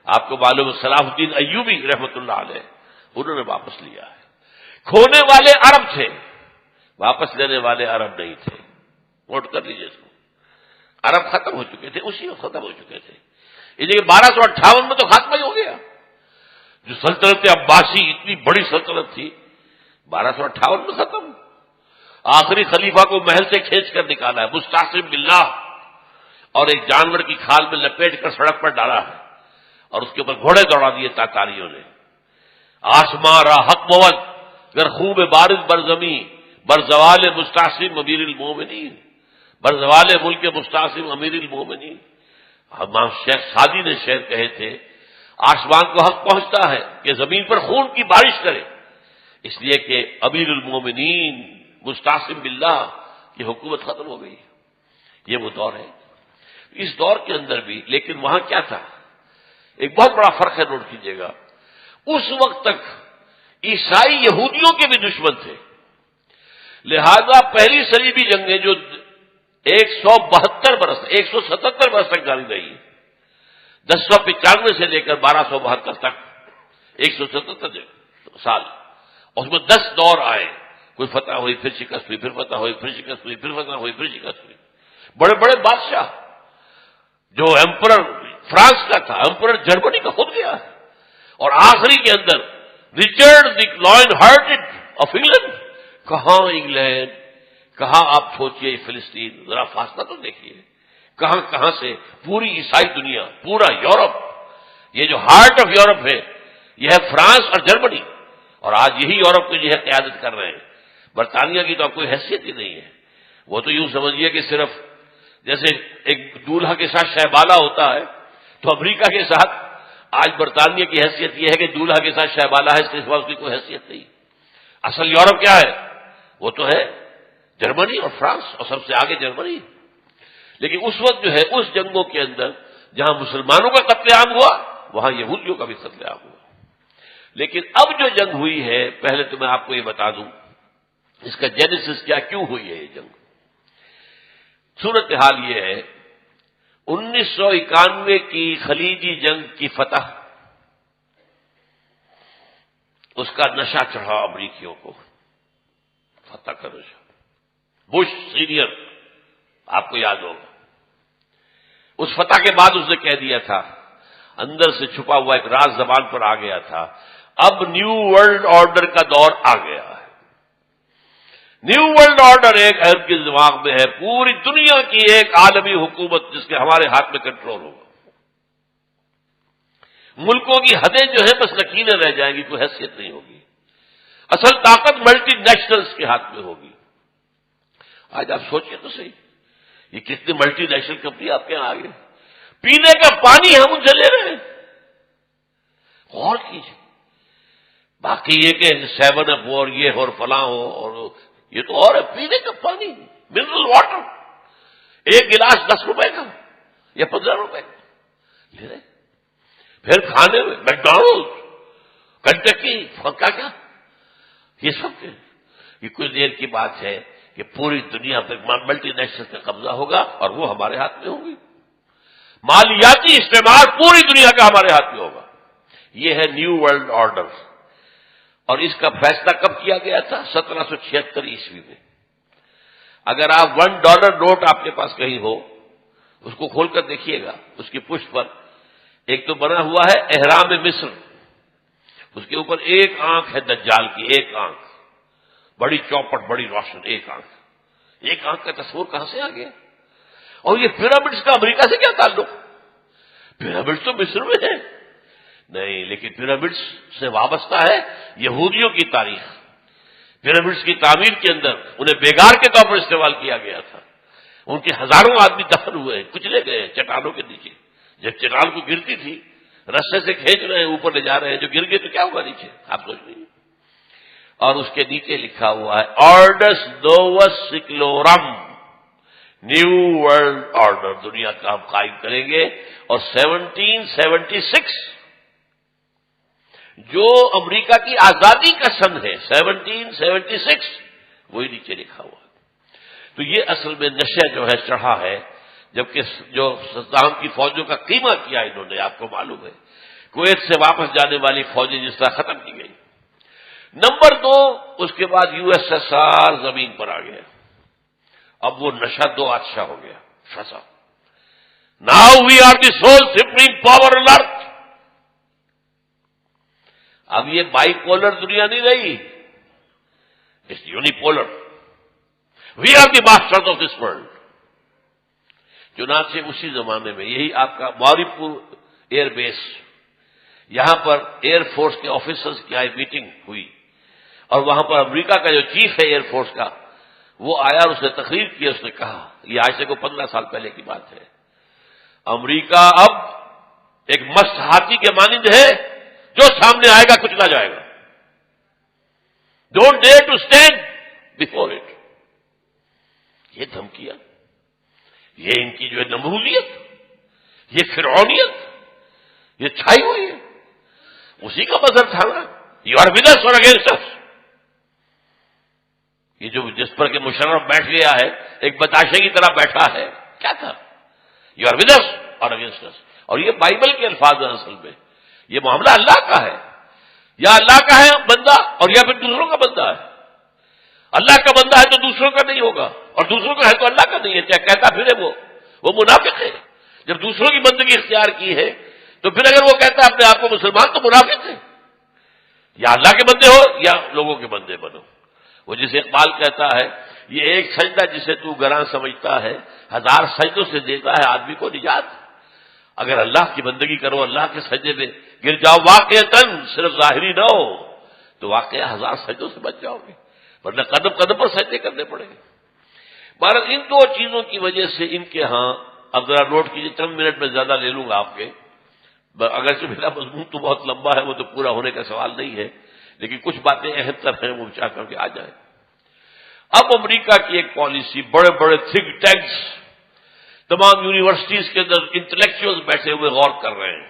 آپ کو معلوم ہے صلاح الدین ایوبی رحمۃ اللہ علیہ، انہوں نے واپس لیا ہے۔ کھونے والے عرب تھے، واپس لینے والے عرب نہیں تھے، نوٹ کر لیجیے اس کو۔ عرب ختم ہو چکے تھے، اسی وقت ختم ہو چکے تھے، لیکن 1258 میں تو خاتمہ ہی ہو گیا۔ جو سلطنت عباسی اتنی بڑی سلطنت تھی، 1258 میں ختم۔ آخری خلیفہ کو محل سے کھینچ کر نکالا ہے مستعصم باللہ، اور ایک جانور کی کھال میں لپیٹ کر سڑک پر ڈالا ہے، اور اس کے اوپر گھوڑے دوڑا دیے تاتاریوں نے۔ آسمان را حق بود گر خوب بارز بر زمین، بر زوال مستعصم امیر المومنین، بر زوال ملک مستعصم امیر المومنین۔ امام شیخ سعدی نے شعر کہے تھے، آسمان کو حق پہنچتا ہے کہ زمین پر خون کی بارش کرے، اس لیے کہ امیر المومنین مستعصم باللہ کی حکومت ختم ہو گئی۔ یہ وہ دور ہے۔ اس دور کے اندر بھی لیکن وہاں کیا تھا؟ ایک بہت بڑا فرق ہے، نوٹ کیجیے گا۔ اس وقت تک عیسائی یہودیوں کے بھی دشمن تھے، لہذا پہلی صلیبی جنگیں جو 172 برس 177 برس تک جاری رہی، 1095 سے لے کر 1272 تک 177 سال، اور اس میں 10 دور آئے، کوئی فتح ہوئی پھر شکست ہوئی، پھر فتح ہوئی پھر شکست ہوئی، پھر فتح ہوئی پھر شکست ہوئی۔ بڑے بڑے بادشاہ، جو ایمپرر فرانس کا تھا، ایمپرر جرمنی کا خود گیا ہے، اور آخری کے اندر Richard the lion hearted of England. کہاں انگلینڈ، کہاں آپ سوچئے فلسطین، ذرا فاصلہ تو دیکھیے، کہاں کہاں سے پوری عیسائی دنیا، پورا یورپ، یہ جو ہارٹ آف یورپ ہے یہ ہے فرانس اور جرمنی، اور آج یہی یورپ کو جو ہے قیادت کر رہے ہیں۔ برطانیہ کی تو اب کوئی حیثیت ہی نہیں ہے، وہ تو یوں سمجھیے کہ صرف جیسے ایک دولہا کے ساتھ شہبالہ ہوتا ہے، تو امریکہ کے ساتھ آج برطانیہ کی حیثیت یہ ہے کہ دولہا کے ساتھ شہبالہ ہے، اس کے سوا اس کی کوئی حیثیت نہیں۔ اصل یورپ کیا ہے؟ وہ تو ہے جرمنی اور فرانس، اور سب سے آگے جرمنی۔ لیکن اس وقت جو ہے اس جنگوں کے اندر جہاں مسلمانوں کا قتل عام ہوا، وہاں یہودیوں کا بھی قتل عام ہوا۔ لیکن اب جو جنگ ہوئی ہے، پہلے تو میں آپ کو یہ بتا دوں اس کا جینیسس کیا، کیوں ہوئی ہے یہ جنگ؟ صورتحال یہ ہے 1991 کی خلیجی جنگ کی فتح، اس کا نشہ چڑھا امریکیوں کو، فتح کا نشہ۔ بش سینئر آپ کو یاد ہوگا، اس فتح کے بعد اس نے کہہ دیا تھا، اندر سے چھپا ہوا ایک راز زبان پر آ گیا تھا، اب نیو ورلڈ آرڈر کا دور آ گیا ہے۔ نیو ورلڈ آرڈر ایک عرب کے دماغ میں ہے، پوری دنیا کی ایک عالمی حکومت جس کے ہمارے ہاتھ میں کنٹرول ہوگا۔ ملکوں کی حدیں جو ہے بس لکیریں رہ جائیں گی، کوئی حیثیت نہیں ہوگی، اصل طاقت ملٹی نیشنلز کے ہاتھ میں ہوگی۔ آج آپ سوچیں تو صحیح، یہ کتنی ملٹی نیشنل کمپنی آپ کے یہاں آ گئی، پینے کا پانی ہم ان سے لے رہے ہیں، غور کیجیے۔ باقی یہ کہ 7 اپ اور یہ اور فلاں ہو، اور یہ تو اور ہے، پینے کا پانی منرل واٹر ایک گلاس 10 روپے کا یا 15 روپے کا لے رہے، پھر کھانے میں میکڈونلڈ، کنٹکی، کیا یہ سب کے، یہ کچھ دیر کی بات ہے کہ پوری دنیا پہ ملٹی نیشنل کا قبضہ ہوگا اور وہ ہمارے ہاتھ میں ہوگی، مالیاتی استعمال پوری دنیا کا ہمارے ہاتھ میں ہوگا۔ یہ ہے نیو ورلڈ آرڈر، اور اس کا فیصلہ کب کیا گیا تھا؟ 1776 عیسوی میں۔ اگر آپ $1 نوٹ آپ کے پاس کہیں ہو، اس کو کھول کر دیکھیے گا، اس کی پشت پر ایک تو بنا ہوا ہے احرام مصر، اس کے اوپر ایک آنکھ ہے دجال کی، ایک آنکھ، بڑی چوپٹ، بڑی روشن، ایک آنکھ کا تصور کہاں سے آ گیا؟ اور یہ پیرامڈز کا امریکہ سے کیا تعلق؟ پیرامڈز تو مصر میں ہے نہیں، لیکن پیرامڈز سے وابستہ ہے یہودیوں کی تاریخ۔ پیرامڈز کی تعمیر کے اندر انہیں بیگار کے طور پر استعمال کیا گیا تھا، ان کے ہزاروں آدمی دفن ہوئے، کچلے گئے چٹانوں کے نیچے، جب چٹان کو گرتی تھی رسے سے کھینچ رہے ہیں، اوپر لے جا رہے ہیں، جو گر گئے تو کیا ہوگا نیچے، آپ سوچ لیجیے۔ اور اس کے نیچے لکھا ہوا ہے آرڈس نووس سیکلورم، نیو ورلڈ آرڈر، دنیا کا ہم قائم کریں گے۔ اور 1776 جو امریکہ کی آزادی کا سن ہے، 1776 وہی نیچے لکھا ہوا ہے۔ تو یہ اصل میں نشہ جو ہے چڑھا ہے، جبکہ جو صدام کی فوجوں کا قیمہ کیا انہوں نے، آپ کو معلوم ہے، کویت سے واپس جانے والی فوجیں جس طرح ختم کی گئی۔ نمبر 2، اس کے بعد USSR زمین پر آ گیا، اب وہ نشہ 2 بادشاہ ہو گیا، فسا۔ Now we are the sole supreme power on earth. اب یہ بائی پولر دنیا نہیں رہی، it's unipolar, we are the masters of this world. چنانچہ اسی زمانے میں یہی آپ کا موری پور ایئر بیس، یہاں پر ایئر فورس کے آفیسرز کی آئی میٹنگ ہوئی، اور وہاں پر امریکہ کا جو چیف ہے ایئر فورس کا، وہ آیا اور اس نے تقریر کی، اس نے کہا، یہ آج سے کو 15 سال پہلے کی بات ہے، امریکہ اب ایک مست ہاتھی کے مانند ہے، جو سامنے آئے گا کچلا جائے گا، don't dare to stand before it. یہ دھمکیاں، یہ ان کی جو ہے نمرودیت، یہ فرعونیت، یہ چھائی ہوئی ہے، اسی کا مظہر تھا نا، یو آر ود اس اور اگینسٹ اس۔ یہ جو جس پر کہ مشرف بیٹھ گیا ہے، ایک بتاشے کی طرح بیٹھا ہے، کیا تھا؟ یو آر ود اس اور اگینسٹ اس۔ اور یہ بائبل کے الفاظ ہیں، اصل میں یہ معاملہ اللہ کا ہے، یا اللہ کا ہے بندہ اور یا پھر دوسروں کا بندہ ہے۔ اللہ کا بندہ ہے تو دوسروں کا نہیں ہوگا، اور دوسروں کا ہے تو اللہ کا نہیں ہے، چاہے کہتا پھرے وہ منافق ہے۔ جب دوسروں کی بندگی اختیار کی ہے تو پھر اگر وہ کہتا ہے اپنے آپ کو مسلمان، تو منافق ہے۔ یا اللہ کے بندے ہو یا لوگوں کے بندے بنو۔ وہ جسے اقبال کہتا ہے، یہ ایک سجدہ جسے تو گراں سمجھتا ہے، 1000 سجدوں سے دیتا ہے آدمی کو نجات۔ اگر اللہ کی بندگی کرو، اللہ کے سجدے میں گر جاؤ واقعتاً، صرف ظاہری نہ ہو، تو واقعہ 1000 سجدوں سے بچ جاؤ گے، ورنہ قدم قدم پر سجدے کرنے پڑیں گے۔ بہرحال ان 2 چیزوں کی وجہ سے ان کے ہاں، اب ذرا نوٹ کیجیے، چند منٹ میں زیادہ لے لوں گا آپ کے، اگرچہ میرا مضمون تو بہت لمبا ہے، وہ تو پورا ہونے کا سوال نہیں ہے، لیکن کچھ باتیں اہم تر ہیں، وہ چاہ کر کے آ جائیں۔ اب امریکہ کی ایک پالیسی، بڑے بڑے تھنک ٹینکس، تمام یونیورسٹیز کے اندر انٹلیکچوئلز بیٹھے ہوئے غور کر رہے ہیں،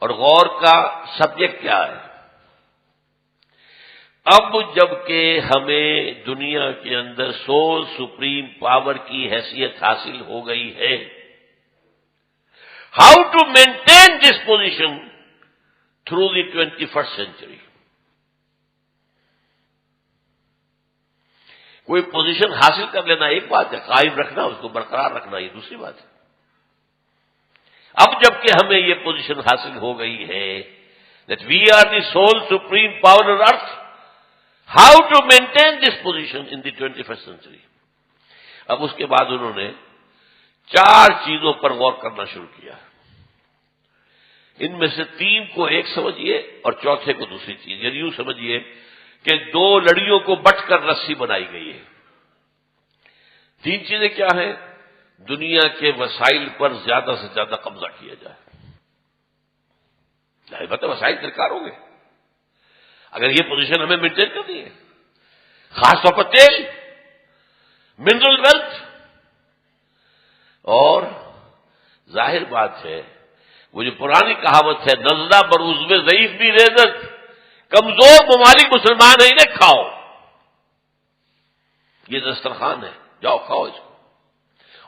اور غور کا سبجیکٹ کیا ہے؟ اب جب کہ ہمیں دنیا کے اندر سول سپریم پاور کی حیثیت حاصل ہو گئی ہے، how to maintain this position through the 21st century. کوئی پوزیشن حاصل کر لینا ایک بات ہے، قائم رکھنا، اس کو برقرار رکھنا یہ دوسری بات ہے. اب جب کہ ہمیں یہ پوزیشن حاصل ہو گئی ہے that we are the sole supreme power on earth, how to maintain this position in the 21st century. اب اس کے بعد انہوں نے 4 چیزوں پر غور کرنا شروع کیا. ان میں سے 3 کو ایک سمجھیے اور چوتھے کو دوسری چیز، یعنی یوں سمجھیے کہ 2 لڑیوں کو بٹ کر رسی بنائی گئی ہے. 3 چیزیں کیا ہیں؟ دنیا کے وسائل پر زیادہ سے زیادہ قبضہ کیا جائے. ظاہر بات ہے وسائل درکار ہوں گے اگر یہ پوزیشن ہمیں مینٹین کرنی ہے، خاص طور پر تیل، منرل ویلتھ. اور ظاہر بات ہے وہ جو پرانی کہاوت ہے نزلہ بروز میں ضعیف بھی ریزت، کمزور ممالک مسلمان ہیں انہیں کھاؤ. یہ دسترخوان ہے، جاؤ کھاؤ اس کو.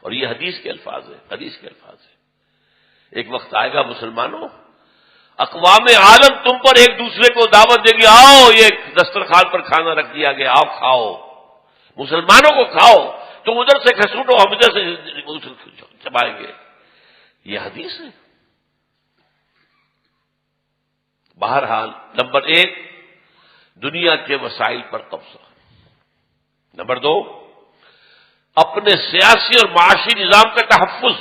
اور یہ حدیث کے الفاظ ہیں، حدیث کے الفاظ ہیں. ایک وقت آئے گا مسلمانوں، اقوام عالم تم پر ایک دوسرے کو دعوت دے گی، آؤ یہ دسترخوان پر کھانا رکھ دیا گیا، آؤ کھاؤ، مسلمانوں کو کھاؤ، تم ادھر سے کھسوٹو ہم ادھر سے چبائیں گے. یہ حدیث ہے. بہرحال نمبر 1 دنیا کے وسائل پر قبضہ. نمبر 2 اپنے سیاسی اور معاشی نظام کا تحفظ.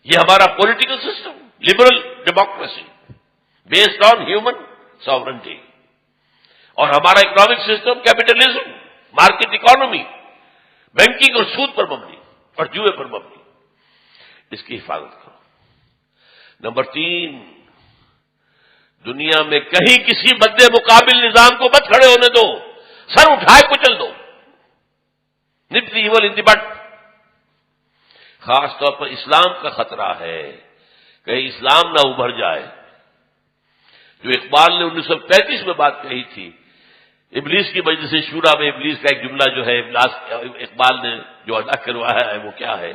یہ ہمارا political system liberal democracy based on human sovereignty, اور ہمارا economic system capitalism, market economy, banking اور سود پر مبنی اور جوئے پر مبنی. اس کی حفاظت کرو. نمبر 3 دنیا میں کہیں کسی مد مقابل نظام کو مت کھڑے ہونے دو، سر اٹھائے کچل دو. نپ دی ایول ان دی بٹ. خاص طور پر اسلام کا خطرہ ہے، کہیں اسلام نہ ابھر جائے. جو اقبال نے 1935 میں بات کہی تھی، ابلیس کی مجلس شورا میں ابلیس کا ایک جملہ جو ہے اقبال نے جو ادا کروایا ہے وہ کیا ہے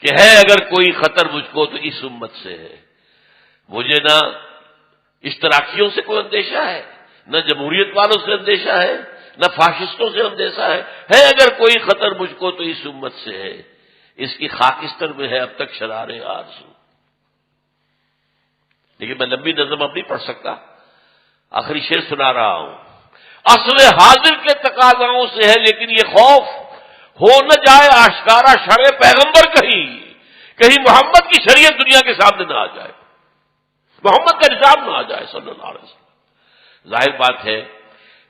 کہ ہے اگر کوئی خطر مجھ کو تو اس امت سے ہے. مجھے نہ اشتراکیوں سے کوئی اندیشہ ہے، نہ جمہوریت والوں سے اندیشہ ہے، نہ فاشسٹوں سے اندیشہ ہے اگر کوئی خطر مجھ کو تو اس امت سے ہے. اس کی خاکستر میں ہے اب تک شرارے آرزو. لیکن میں لمبی نظم اب نہیں پڑھ سکتا، آخری شعر سنا رہا ہوں. عصر حاضر کے تقاضاؤں سے ہے لیکن یہ خوف ہو نہ جائے آشکارا شرع پیغمبر، کہیں محمد کی شریعت دنیا کے سامنے نہ آ جائے، محمد کا نظام نہ آ جائے صلی اللہ علیہ وسلم. ظاہر بات ہے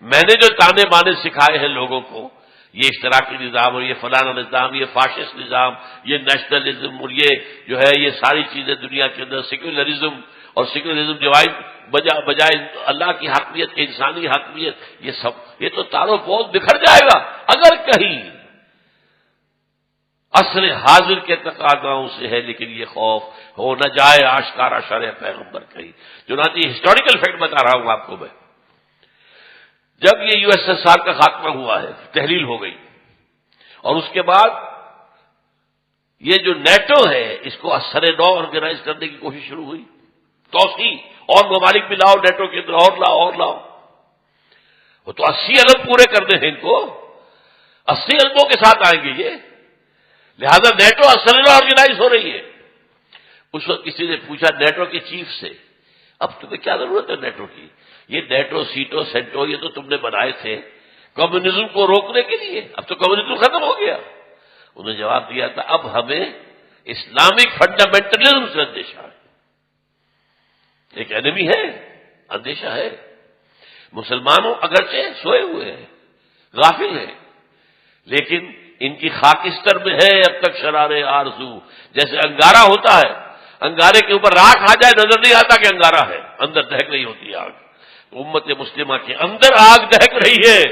میں نے جو تانے بانے سکھائے ہیں لوگوں کو، یہ اشتراکی نظام اور یہ فلانا نظام، یہ فاشسٹ نظام، یہ نیشنلزم اور یہ جو ہے یہ ساری چیزیں دنیا کے اندر سیکولرزم اور سیکولرزم بجائے اللہ کی حاکمیت کے انسانی حاکمیت، یہ سب یہ تو تارو پود بکھر جائے گا اگر کہیں عصر حاضر کے تقاضاؤں سے ہے لیکن یہ خوف ہو نہ جائے آشکارا شرع پیغمبر کہیں. چنانچہ ہسٹوریکل فیکٹ بتا رہا ہوں آپ کو میں. جب یہ USSR کا خاتمہ ہوا ہے، تحلیل ہو گئی، اور اس کے بعد یہ جو نیٹو ہے اس کو اثر نو آرگنائز کرنے کی کوشش شروع ہوئی، توسیع اور ممالک بھی لاؤ نیٹو کے اندر، اور لاؤ. وہ تو 80 ارب پورے کرنے ہیں ان کو، 80 اربوں کے ساتھ آئیں گے یہ. لہذا نیٹو اثر نو آرگنائز ہو رہی ہے. اس وقت کسی نے پوچھا نیٹو کے چیف سے، اب تمہیں کیا ضرورت ہے نیٹو کی؟ یہ نیٹو سیٹو سینٹو یہ تو تم نے بنائے تھے کمیونزم کو روکنے کے لیے، اب تو کمیونزم ختم ہو گیا. انہوں نے جواب دیا تھا اب ہمیں اسلامک فنڈامنٹلزم سے اندیشہ ہے. ایک اینمی ہے، اندیشہ ہے. مسلمانوں اگرچہ سوئے ہوئے ہیں، غافل ہیں، لیکن ان کی خاکستر میں ہے اب تک شرارے آرزو. جیسے انگارہ ہوتا ہے، انگارے کے اوپر راکھ آ جائے نظر نہیں آتا کہ انگارہ ہے، اندر دہک رہی ہوتی ہے آگ. امت مسلمہ کے اندر آگ دہک رہی ہے،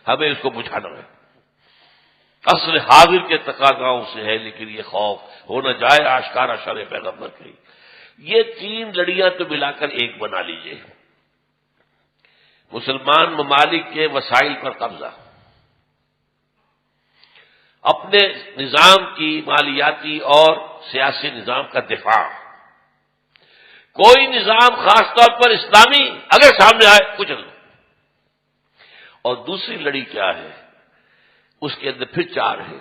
ہمیں اس کو بجھانا ہے. عصر حاضر کے تقاضاؤں سے ہے لیکن یہ خوف ہو نہ جائے آشکارا شرع پیغمبر کہیں. یہ 3 لڑیاں تو ملا کر ایک بنا لیجئے. مسلمان ممالک کے وسائل پر قبضہ، اپنے نظام کی مالیاتی اور سیاسی نظام کا دفاع، کوئی نظام خاص طور پر اسلامی اگر سامنے آئے کچھ نہیں۔ اور دوسری لڑی کیا ہے، اس کے اندر پھر چار ہے۔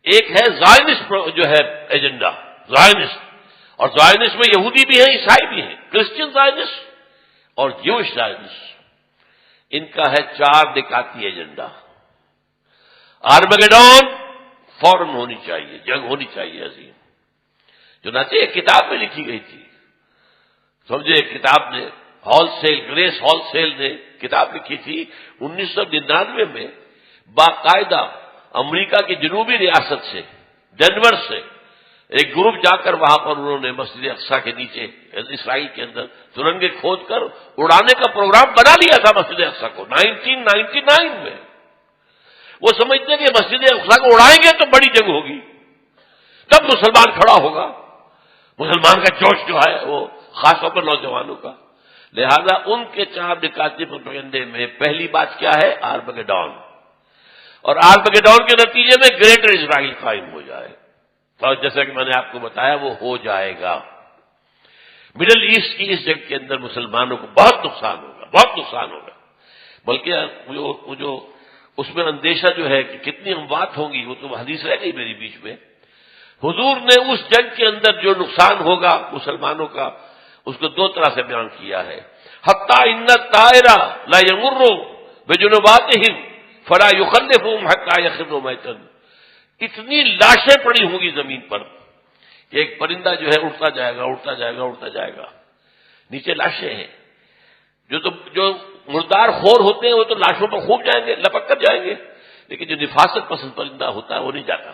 ایک ہے زائنسٹ جو ہے ایجنڈا، زائنسٹ، اور زائنسٹ میں یہودی بھی ہیں، عیسائی بھی ہیں، کرسچن زائنسٹ اور جوش زائنسٹ۔ ان کا ہے چار نکاتی ایجنڈا۔ آرمگیڈون فوراً ہونی چاہیے، جنگ ہونی چاہیے عظیم، چنانچہ ایک کتاب میں لکھی گئی تھی، سمجھے ایک کتاب نے Halsell, Grace Halsell نے کتاب لکھی تھی 1999 میں، باقاعدہ امریکہ کی جنوبی ریاست سے، ڈینور سے ایک گروپ جا کر وہاں پر انہوں نے مسجد اقصیٰ کے نیچے اسرائیل کے اندر سرنگیں کھود کر اڑانے کا پروگرام بنا لیا تھا مسجد اقصیٰ کو 1999 میں۔ وہ سمجھتے کہ مسجد اقصیٰ کو اڑائیں گے تو بڑی جنگ ہوگی، تب مسلمان کھڑا ہوگا، مسلمان کا جوش جو ہے وہ خاص طور پر نوجوانوں کا۔ لہذا ان کے چار نکاتی پروپیگنڈے میں پہلی بات کیا ہے، آرمگیڈون، اور آرمگیڈون کے نتیجے میں گریٹر اسرائیل قائم ہو جائے، تو جیسا کہ میں نے آپ کو بتایا وہ ہو جائے گا۔ مڈل ایسٹ کی اس جنگ کے اندر مسلمانوں کو بہت نقصان ہوگا، بہت نقصان ہوگا، بلکہ وہ جو اس میں اندیشہ جو ہے کہ کتنی اموات ہوں گی وہ تو حدیث رہ گئی میری بیچ میں۔ حضور نے اس جنگ کے اندر جو نقصان ہوگا مسلمانوں کا اس کو دو طرح سے بیان کیا ہے، حتی ان الطائر لا یمر بجنباتہم فلا یخلفہم حتی یخروا میتا، اتنی لاشیں پڑی ہوں گی زمین پر کہ ایک پرندہ جو ہے اڑتا جائے گا، اڑتا جائے گا، اڑتا جائے گا، نیچے لاشیں ہیں، جو مردار خور ہوتے ہیں وہ تو لاشوں پر خوب جائیں گے، لپک کر جائیں گے، لیکن جو نفاست پسند پرندہ ہوتا ہے وہ نہیں جاتا،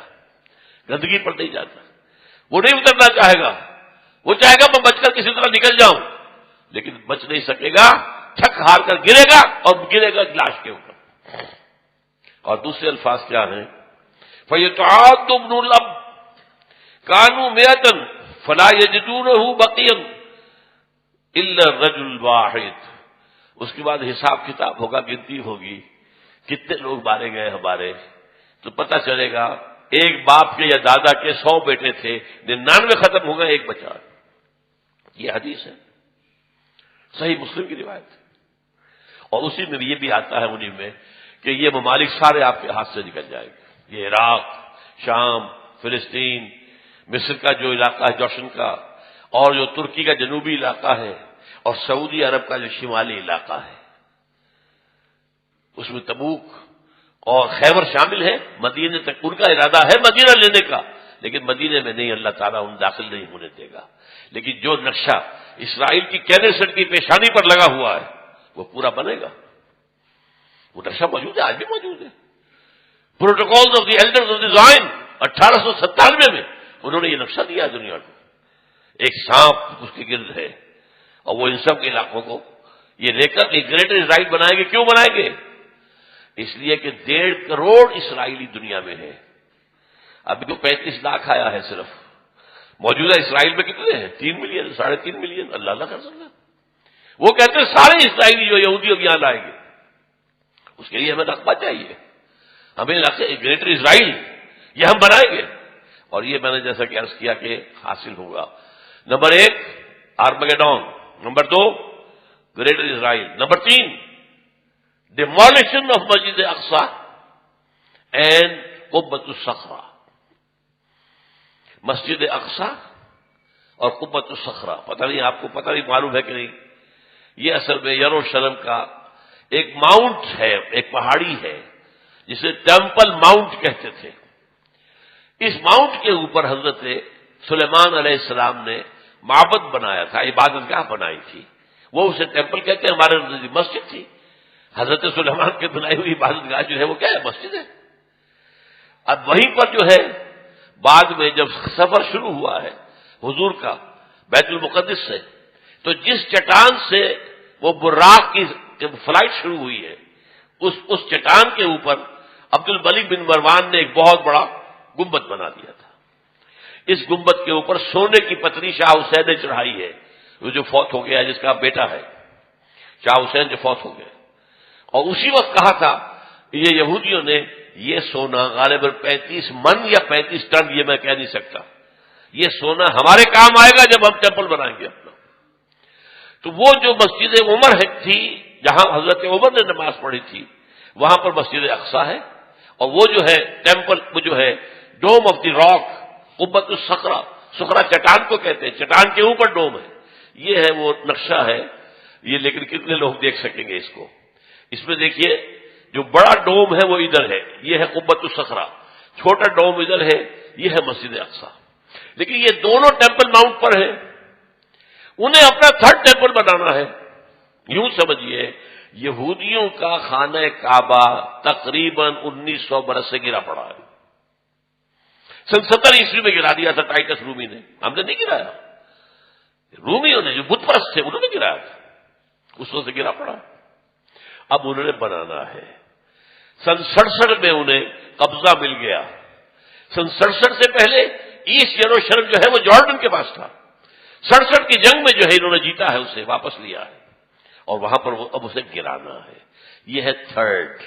گندگی پر نہیں جاتا، وہ نہیں اترنا چاہے گا، وہ چاہے گا میں بچ کر کسی طرح نکل جاؤں، لیکن بچ نہیں سکے گا، تھک ہار کر گرے گا اور گرے گا لاش کے اوپر۔ اور دوسرے الفاظ کیا ہیں، فَيُتْعَادُ ابْنُ الْأَبْ كَانُوا مِئَةً فَلَا يَجِدُونَهُ بَقِيًّا إِلَّا الرَّجُلُ الْوَاحِدُ، اس کے بعد حساب کتاب ہوگا، گنتی ہوگی کتنے لوگ مارے گئے ہمارے، تو پتہ چلے گا ایک باپ کے یا دادا کے 100 بیٹے تھے، 99 ختم ہو گئے، ایک بچا۔ یہ حدیث ہے، صحیح مسلم کی روایت ہے، اور اسی میں یہ بھی آتا ہے انہی میں کہ یہ ممالک سارے آپ کے ہاتھ سے نکل جائیں گے، یہ عراق، شام، فلسطین، مصر کا جو علاقہ ہے جوشن کا، اور جو ترکی کا جنوبی علاقہ ہے، اور سعودی عرب کا جو شمالی علاقہ ہے، اس میں تبوک اور خیبر شامل ہے، مدینے تک ان کا ارادہ ہے مدینہ لینے کا، لیکن مدینے میں نہیں، اللہ تعالیٰ ان داخل نہیں ہونے دے گا، لیکن جو نقشہ اسرائیل کی کینیسٹ کی پیشانی پر لگا ہوا ہے وہ پورا بنے گا، وہ نقشہ موجود ہے، آج بھی موجود ہے، protocols of the elders of the Zion 1897 میں انہوں نے یہ نقشہ دیا دنیا کو، ایک سانپ اس کے گرد ہے، اور وہ ان سب کے علاقوں کو یہ لے کر ایک گریٹر اسرائیل بنائیں گے۔ کیوں بنائیں گے؟ اس لیے کہ 1.5 کروڑ اسرائیلی دنیا میں ہے، ابھی تو 35 لاکھ آیا ہے صرف، موجودہ اسرائیل میں کتنے ہیں؟ 3 ملین، 3.5 ملین، اللہ اللہ کر سکتا ہے۔ وہ کہتے ہیں سارے اسرائیلی جو یہودی اب یہاں لائیں گے، اس کے لیے ہمیں رقبہ چاہیے، ہمیں گریٹر اسرائیل یہ ہم بنائیں گے، اور یہ میں نے جیسا کہ عرض کیا کہ حاصل ہوگا۔ Number 1 Armageddon, number 2 greater Israel, number 3 demolition of مسجد اقصیٰ اینڈ قبۃ الصخرہ، مسجد اقصیٰ اور قبۃ الصخرہ، پتہ نہیں آپ کو پتہ نہیں معلوم ہے کہ نہیں، یہ اصل میں یروشلم کا ایک ماؤنٹ ہے، ایک پہاڑی ہے جسے ٹیمپل ماؤنٹ کہتے تھے۔ اس ماؤنٹ کے اوپر حضرت سلیمان علیہ السلام نے معبد بنایا تھا، عبادت گاہ بنائی تھی، وہ اسے ٹیمپل کہتے ہیں، ہمارے نزدیک مسجد تھی۔ حضرت سلیمان کے بنائی ہوئی عبادت گاہ جو ہے وہ کیا ہے؟ مسجد ہے۔ اب وہیں پر جو ہے بعد میں جب سفر شروع ہوا ہے حضور کا بیت المقدس سے، تو جس چٹان سے وہ براق کی جب فلائٹ شروع ہوئی ہے، اس چٹان کے اوپر عبد الملک بن مروان نے ایک بہت بڑا گنبد بنا دیا تھا۔ اس گنبد کے اوپر سونے کی پتری شاہ حسین نے چڑھائی ہے، وہ جو فوت ہو گیا ہے، جس کا بیٹا ہے شاہ حسین جو فوت ہو گئے، اور اسی وقت کہا تھا یہ یہودیوں نے یہ سونا غالباً 35 من یا 35 ٹن، یہ میں کہہ نہیں سکتا، یہ سونا ہمارے کام آئے گا جب ہم ٹیمپل بنائیں گے اپنا۔ تو وہ جو مسجد عمر تھی جہاں حضرت عمر نے نماز پڑھی تھی، وہاں پر مسجد اقصیٰ ہے، اور وہ جو ہے ٹیمپل، وہ جو ہے ڈوم آف دی راک، قبۃ الصخرہ، صخرہ چٹان کو کہتے ہیں، چٹان کے اوپر ڈوم ہے، یہ ہے وہ نقشہ ہے یہ، لیکن کتنے لوگ دیکھ سکیں گے اس کو؟ اس میں دیکھیے جو بڑا ڈوم ہے وہ ادھر ہے، یہ ہے قبۃ الصخرہ، چھوٹا ڈوم ادھر ہے، یہ ہے مسجد اقصیٰ۔ لیکن یہ دونوں ٹیمپل ماؤنٹ پر ہیں، انہیں اپنا تھرڈ ٹیمپل بنانا ہے۔ یوں سمجھیے یہودیوں کا خانہ کعبہ تقریباً 1900 برس سے گرا پڑا ہے۔ سن 70 عیسوی میں گرا دیا تھا ٹائٹس رومی نے، ہم نے نہیں گرایا، رومیوں نے جو بت پرست تھے انہوں نے گرایا تھا، اس وقت سے گرا پڑا۔ اب انہوں نے بنانا ہے۔ سن 67 میں انہیں قبضہ مل گیا۔ سن 67 سے پہلے ایسٹ یروشلم جو ہے وہ جارڈن کے پاس تھا، 67 کی جنگ میں جو ہے انہوں نے جیتا ہے، اسے واپس لیا ہے، اور وہاں پر اب اسے گرانا ہے۔ یہ ہے third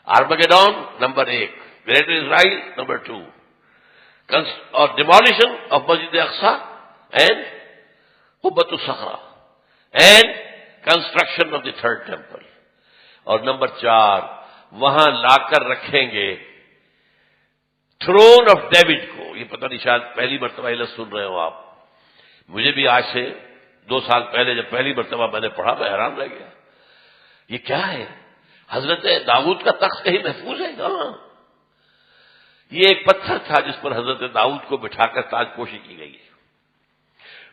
Armageddon number 1، greater Israel number 2، اور ڈیمولیشن آف مسجد اقصیٰ اینڈ قبۃ الصخرہ and construction of the third temple. اور نمبر 4 وہاں لا کر رکھیں گے تھرون آف ڈیوڈ کو۔ یہ پتہ نہیں شاید پہلی مرتبہ یہ سن رہے ہو آپ، مجھے بھی آج سے 2 سال پہلے جب پہلی مرتبہ میں نے پڑھا میں حیران رہ گیا، یہ کیا ہے؟ حضرت داؤد کا تخت کہیں محفوظ ہے؟ ہاں، یہ ایک پتھر تھا جس پر حضرت داؤد کو بٹھا کر تاج پوشی کی گئی ہے،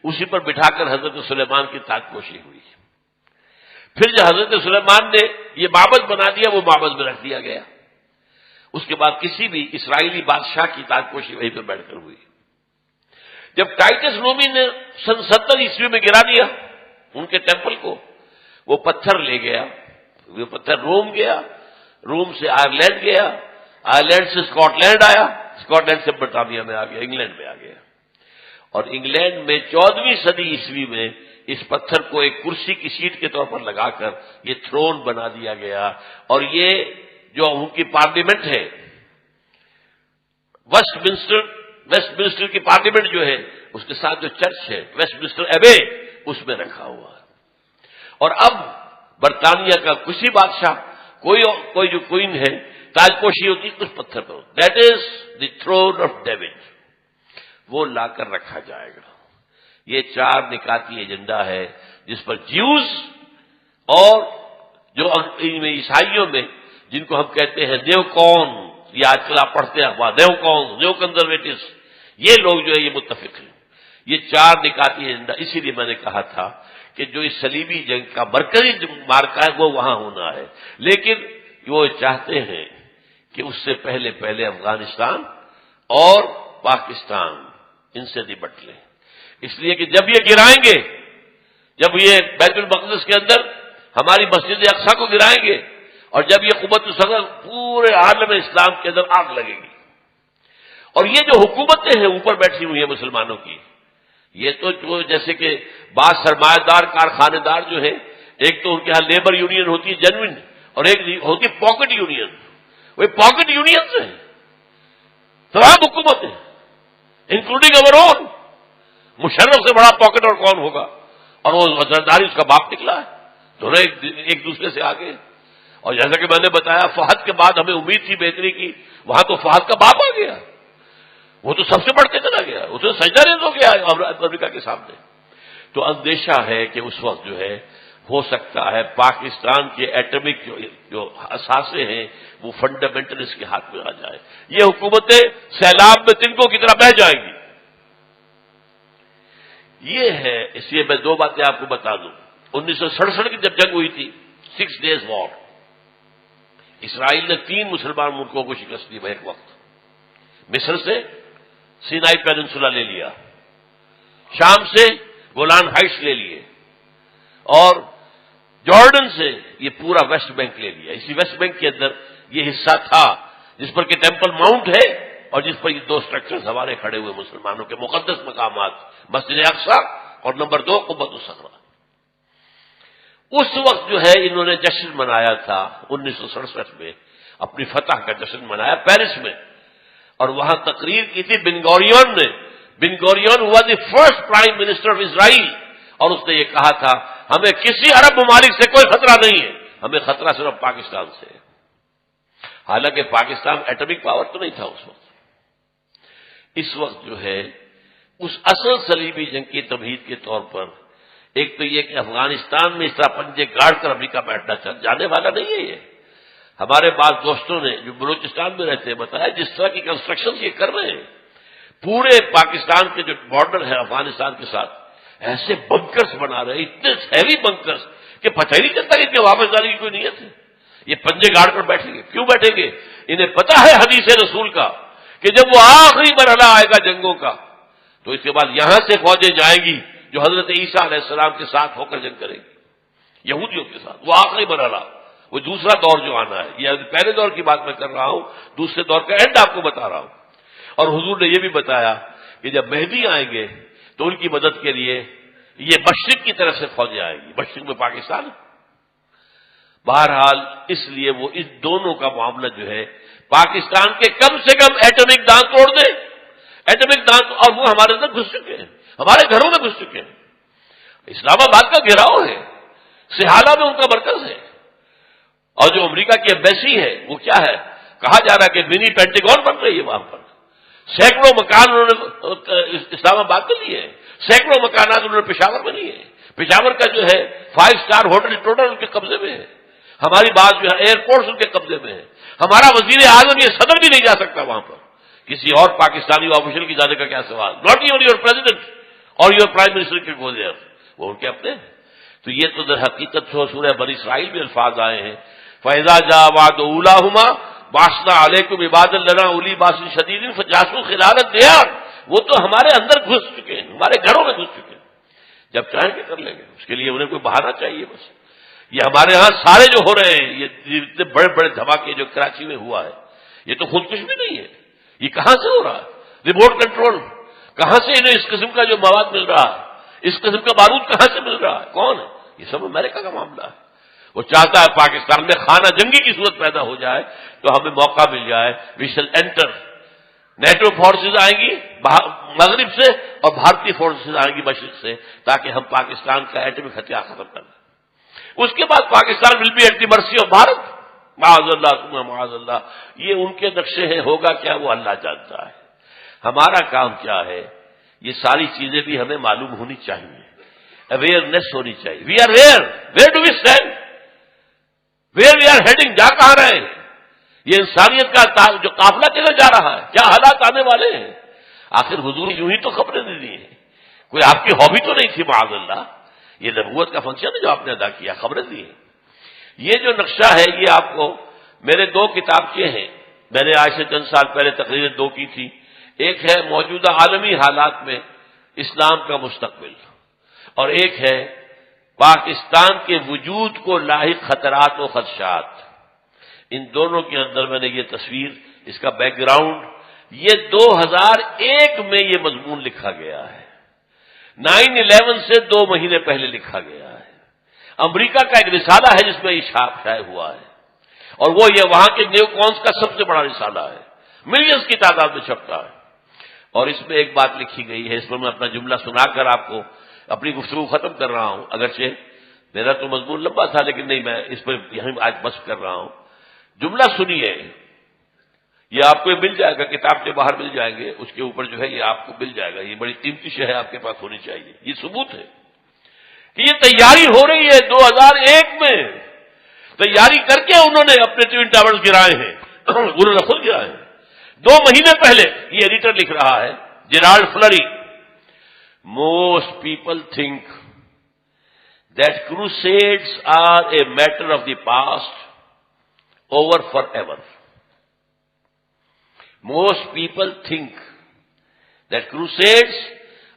اسی پر بٹھا کر حضرت سلیمان کی تاج پوشی ہوئی۔ پھر جو حضرت سلیمان نے یہ معبد بنا دیا، وہ معبد میں رکھ دیا گیا، اس کے بعد کسی بھی اسرائیلی بادشاہ کی تاج پوشی وہیں پہ بیٹھ کر ہوئی۔ جب ٹائٹس رومی نے سن 70 عیسوی میں گرا دیا ان کے ٹیمپل کو، وہ پتھر لے گیا، وہ پتھر روم گیا، روم سے آئرلینڈ گیا، آئرلینڈ سے اسکاٹ لینڈ آیا، اسکاٹ لینڈ سے برطانیہ میں آ گیا، انگلینڈ میں آ گیا، اور انگلینڈ میں 14ویں صدی عیسوی میں اس پتھر کو ایک کرسی کی سیٹ کے طور پر لگا کر یہ تھرون بنا دیا گیا۔ اور یہ جو ان کی پارلیمنٹ ہے ویسٹ منسٹر کی پارلیمنٹ جو ہے، اس کے ساتھ جو چرچ ہے ویسٹ منسٹر ایبے، اس میں رکھا ہوا ہے۔ اور اب برطانیہ کا کسی بادشاہ کوئی جو کوئن ہے تاج پوشی ہوتی ہے اس پتھر پر، that is the throne of David, وہ لا کر رکھا جائے گا۔ یہ 4 نکاتی ایجنڈا ہے جس پر جیوز اور جو عیسائیوں میں جن کو ہم کہتے ہیں نیو کون، یہ آج کل آپ پڑھتے ہیں نیو کون، نیو کنزرویٹوز، یہ لوگ جو ہے یہ متفق ہیں۔ یہ 4 نکاتی ایجنڈا، اسی لیے میں نے کہا تھا کہ جو اس صلیبی جنگ کا مرکزی مارکا ہے وہ وہاں ہونا ہے، لیکن وہ چاہتے ہیں کہ اس سے پہلے افغانستان اور پاکستان ان سے نپٹ لیں، اس لیے کہ جب یہ گرائیں گے، جب یہ بیت المقدس کے اندر ہماری مسجد اقصیٰ کو گرائیں گے، اور جب یہ قبۃ الصخرہ، پورے عالم اسلام کے اندر آگ لگے گی۔ اور یہ جو حکومتیں ہیں اوپر بیٹھی ہوئی ہیں مسلمانوں کی، یہ تو جو جیسے کہ بعض سرمایہ دار کارخانے دار جو ہے، ایک تو ان کے ہاں لیبر یونین ہوتی ہے جنوین، اور ایک ہوتی ہے پاکٹ یونین، وہ پاکٹ یونین سے ہیں تمام حکومتیں انکلوڈنگ اوور اون۔ مشرف سے بڑا پاکٹ اور کون ہوگا؟ اور وہ وزیرداری اس کا باپ نکلا ہے، دونوں ایک دوسرے سے آگے۔ اور جیسا کہ میں نے بتایا فہد کے بعد ہمیں امید تھی بہتری کی، وہاں تو فہد کا باپ آ گیا، وہ تو سب سے بڑھ کے چلا گیا، وہ تو سجدہ ریز ہو گیا امریکہ کے سامنے۔ تو اندیشہ ہے کہ اس وقت جو ہے ہو سکتا ہے پاکستان کے ایٹمک جو اثاثے ہیں وہ فنڈامنٹلسٹ کے ہاتھ میں آ جائے، یہ حکومتیں سیلاب میں تنکوں کی طرح بہہ جائیں گی۔ یہ ہے، اس لیے میں 2 باتیں آپ کو بتا دوں۔ 1967 کی جب جنگ ہوئی تھی، 6 days وار، اسرائیل نے 3 مسلمان ملکوں کو شکست دی ایک وقت۔ مصر سے سینائی پیننسولا لے لیا، شام سے گولان ہائٹس لے لیے، اور جارڈن سے یہ پورا ویسٹ بینک لے لیا۔ اسی ویسٹ بینک کے اندر یہ حصہ تھا جس پر کہ ٹیمپل ماؤنٹ ہے، اور جس پر یہ 2 سٹرکچرز ہمارے کھڑے ہوئے مسلمانوں کے مقدس مقامات، مسجد اقصیٰ اور نمبر 2 قبۃ الصخرہ۔ اس وقت جو ہے انہوں نے جشن منایا تھا 1967 میں، اپنی فتح کا جشن منایا پیرس میں، اور وہاں تقریر کی تھی بن گوریون نے۔ بن گوریون ہوا the first prime minister of Israel, اور اس نے یہ کہا تھا ہمیں کسی عرب ممالک سے کوئی خطرہ نہیں ہے، ہمیں خطرہ صرف پاکستان سے ہے۔ حالانکہ پاکستان ایٹمک پاور تو نہیں تھا اس وقت۔ اس وقت جو ہے اس اصل صلیبی جنگ کی تمہید کے طور پر ایک تو یہ کہ افغانستان میں اس طرح پنجے گاڑ کر امریکہ بیٹھنا جانے والا نہیں ہے۔ یہ ہمارے بعض دوستوں نے جو بلوچستان میں رہتے ہیں بتایا جس طرح کی کنسٹرکشن یہ کر رہے ہیں پورے پاکستان کے جو بارڈر ہے افغانستان کے ساتھ، ایسے بنکرز بنا رہے ہیں، اتنے ہیوی بنکرز کہ پتہ ہی نہیں چلتا کہ واپس جانے کی کوئی نیت ہے۔ یہ پنجے گاڑ کر بیٹھیں گے، کیوں بیٹھیں گے؟ انہیں پتا ہے حدیث رسول کا کہ جب وہ آخری مرحلہ آئے گا جنگوں کا تو اس کے بعد یہاں سے فوجیں جائیں گی جو حضرت عیسیٰ علیہ السلام کے ساتھ ہو کر جنگ کریں گی یہودیوں کے ساتھ، وہ آخری مرحلہ، وہ دوسرا دور جو آنا ہے۔ یہ پہلے دور کی بات میں کر رہا ہوں، دوسرے دور کا اینڈ آپ کو بتا رہا ہوں۔ اور حضور نے یہ بھی بتایا کہ جب مہدی آئیں گے تو ان کی مدد کے لیے یہ مشرق کی طرف سے فوجیں آئیں گی، مشرق میں پاکستان۔ بہرحال اس لیے وہ اس دونوں کا معاملہ جو ہے پاکستان کے کم سے کم ایٹمک دانت توڑ دیں، ایٹمک دانت، اور وہ ہمارے اندر گھس چکے ہیں، ہمارے گھروں میں گھس چکے ہیں۔ اسلام آباد کا گھیراؤ ہے، سہالہ میں ان کا مرکز ہے، اور جو امریکہ کی ایمبیسی ہے وہ کیا ہے؟ کہا جا رہا ہے کہ منی پینٹیگون بن رہی ہے وہاں پر، سینکڑوں مکان انہوں نے اسلام آباد میں لیے ہیں، سینکڑوں مکانات انہوں نے پشاور میں لیے ہیں۔ پشاور کا جو ہے 5 اسٹار ہوٹل ٹوٹل ان کے قبضے میں ہے، ہماری بات جو ہے ایئرپورٹس ان کے قبضے میں ہے، ہمارا وزیر اعظم یہ صدر بھی نہیں جا سکتا وہاں پر، کسی اور پاکستانی آفیشل کی جانے کا کیا سوال؟ ناٹ ایون یور پریزیڈنٹ اور یور پرائم منسٹر کے گو دیئر، وہ ان کے اپنے ہیں۔ تو یہ تو در حقیقت سورہ بنی اسرائیل میں الفاظ آئے ہیں، فَإِذَا جَاءَ وَعْدُ أُولَاهُمَا بَعَثْنَا عَلَيْكُمْ عِبَادًا لَنَا أُولِي بَأْسٍ شَدِيدٍ فَجَاسُوا خِلَالَ الدِّيَارِ، وہ تو ہمارے اندر گھس چکے ہیں، ہمارے گھروں میں گھس چکے ہیں، جب چاہیں گے کر لیں گے، اس کے لیے انہیں کوئی بہانہ چاہیے بس۔ یہ ہمارے ہاں سارے جو ہو رہے ہیں، یہ اتنے بڑے بڑے دھماکے جو کراچی میں ہوا ہے، یہ تو خودکشی بھی نہیں ہے، یہ کہاں سے ہو رہا ہے؟ ریموٹ کنٹرول، کہاں سے انہیں اس قسم کا جو مواد مل رہا ہے، اس قسم کا بارود کہاں سے مل رہا ہے؟ کون ہے؟ یہ سب امریکہ کا معاملہ ہے۔ وہ چاہتا ہے پاکستان میں خانہ جنگی کی صورت پیدا ہو جائے تو ہمیں موقع مل جائے، وی شل انٹر، نیٹو فورسز آئیں گی مغرب سے اور بھارتی فورسز آئیں گی مشرق سے، تاکہ ہم پاکستان کا ایٹمک ہتھیار ختم کر دیں۔ اس کے بعد Pakistan will be at the mercy of Bharat, معاذ اللہ ثم معاذ اللہ۔ یہ ان کے نقشے ہیں، ہوگا کیا وہ اللہ جانتا ہے۔ ہمارا کام کیا ہے؟ یہ ساری چیزیں بھی ہمیں معلوم ہونی چاہیے، اویئرنیس ہونی چاہیے۔ We are where do we stand, where we are heading, جا کہاں رہے ہیں؟ یہ انسانیت کا جو قافلہ کدھر جا رہا ہے؟ کیا حالات آنے والے ہیں؟ آخر حضور یوں ہی تو خبریں نہیں دی ہیں، کوئی آپ کی ہابی تو نہیں تھی معاذ اللہ، یہ نبوت کا فنکشن ہے جو آپ نے ادا کیا، خبریں دی ہیں۔ یہ جو نقشہ ہے یہ آپ کو میرے 2 کتابچے ہیں، میں نے آج سے چند سال پہلے تقریریں 2 کی تھی، ایک ہے موجودہ عالمی حالات میں اسلام کا مستقبل، اور ایک ہے پاکستان کے وجود کو لاحق خطرات و خدشات۔ ان دونوں کے اندر میں نے یہ تصویر، اس کا بیک گراؤنڈ، یہ 2001 میں یہ مضمون لکھا گیا ہے، 9/11 سے 2 مہینے پہلے لکھا گیا ہے۔ امریکہ کا ایک رسالہ ہے جس میں یہ شائع ہوا ہے، اور وہ یہ وہاں کے نیو کونس کا سب سے بڑا رسالہ ہے، ملینز کی تعداد میں چھپتا ہے۔ اور اس میں ایک بات لکھی گئی ہے، اس پر میں اپنا جملہ سنا کر آپ کو اپنی گفتگو ختم کر رہا ہوں، اگرچہ میرا تو مضمون لمبا تھا لیکن نہیں، میں اس پر یہیں آج بس کر رہا ہوں۔ جملہ سنیے، یہ آپ کو مل جائے گا، کتاب کے باہر مل جائیں گے، اس کے اوپر جو ہے یہ آپ کو مل جائے گا، یہ بڑی قیمتی شے ہے، آپ کے پاس ہونی چاہیے۔ یہ ثبوت ہے کہ یہ تیاری ہو رہی ہے 2001 میں، تیاری کر کے انہوں نے اپنے ٹوین ٹاورز گرائے ہیں، انہوں نے خود گرائے ہیں 2 مہینے پہلے۔ یہ ایڈیٹر لکھ رہا ہے Gerald Flurry, most people think that crusades are a matter of the past, over forever. Most people think that crusades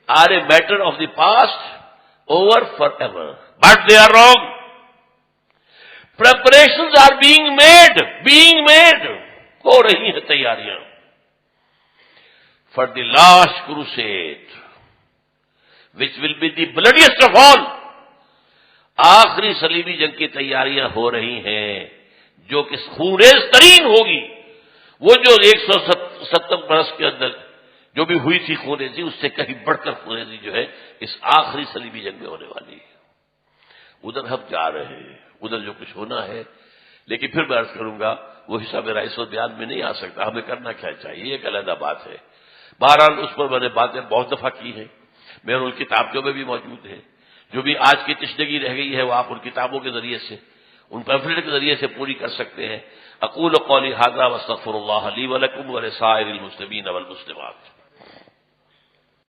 are a matter of the past, over forever. But they are wrong. Preparations are being made. ہو رہی ہیں تیاریاں for the last crusade, which will be the bloodiest of all. آخری صلیبی جنگ کی تیاریاں ہو رہی ہیں جو کہ خونریز ترین ہوگی. وہ جو 170 برس کے اندر جو بھی ہوئی تھی خونریزی، اس سے کہیں بڑھ کر خونریزی جو ہے اس آخری صلیبی جنگ میں ہونے والی ہے. ادھر ہم جا رہے ہیں، ادھر جو کچھ ہونا ہے. لیکن پھر میں عرض کروں گا وہ حصہ میرا اس وقت بیان میں نہیں آ سکتا. ہمیں کرنا کیا چاہیے یہ ایک علیحدہ بات ہے. بہرحال اس پر میں نے باتیں بہت دفعہ کی ہیں، میرے ان کتابوں میں بھی موجود ہے. جو بھی آج کی تشنگی رہ گئی ہے وہ آپ ان کتابوں کے ذریعے سے، ان پیمفلیٹ کے ذریعے سے پوری کر سکتے ہیں. اقول قولی ھذا واستغفر اللہ لی ولکم ولسائر المسلمین والمسلمات.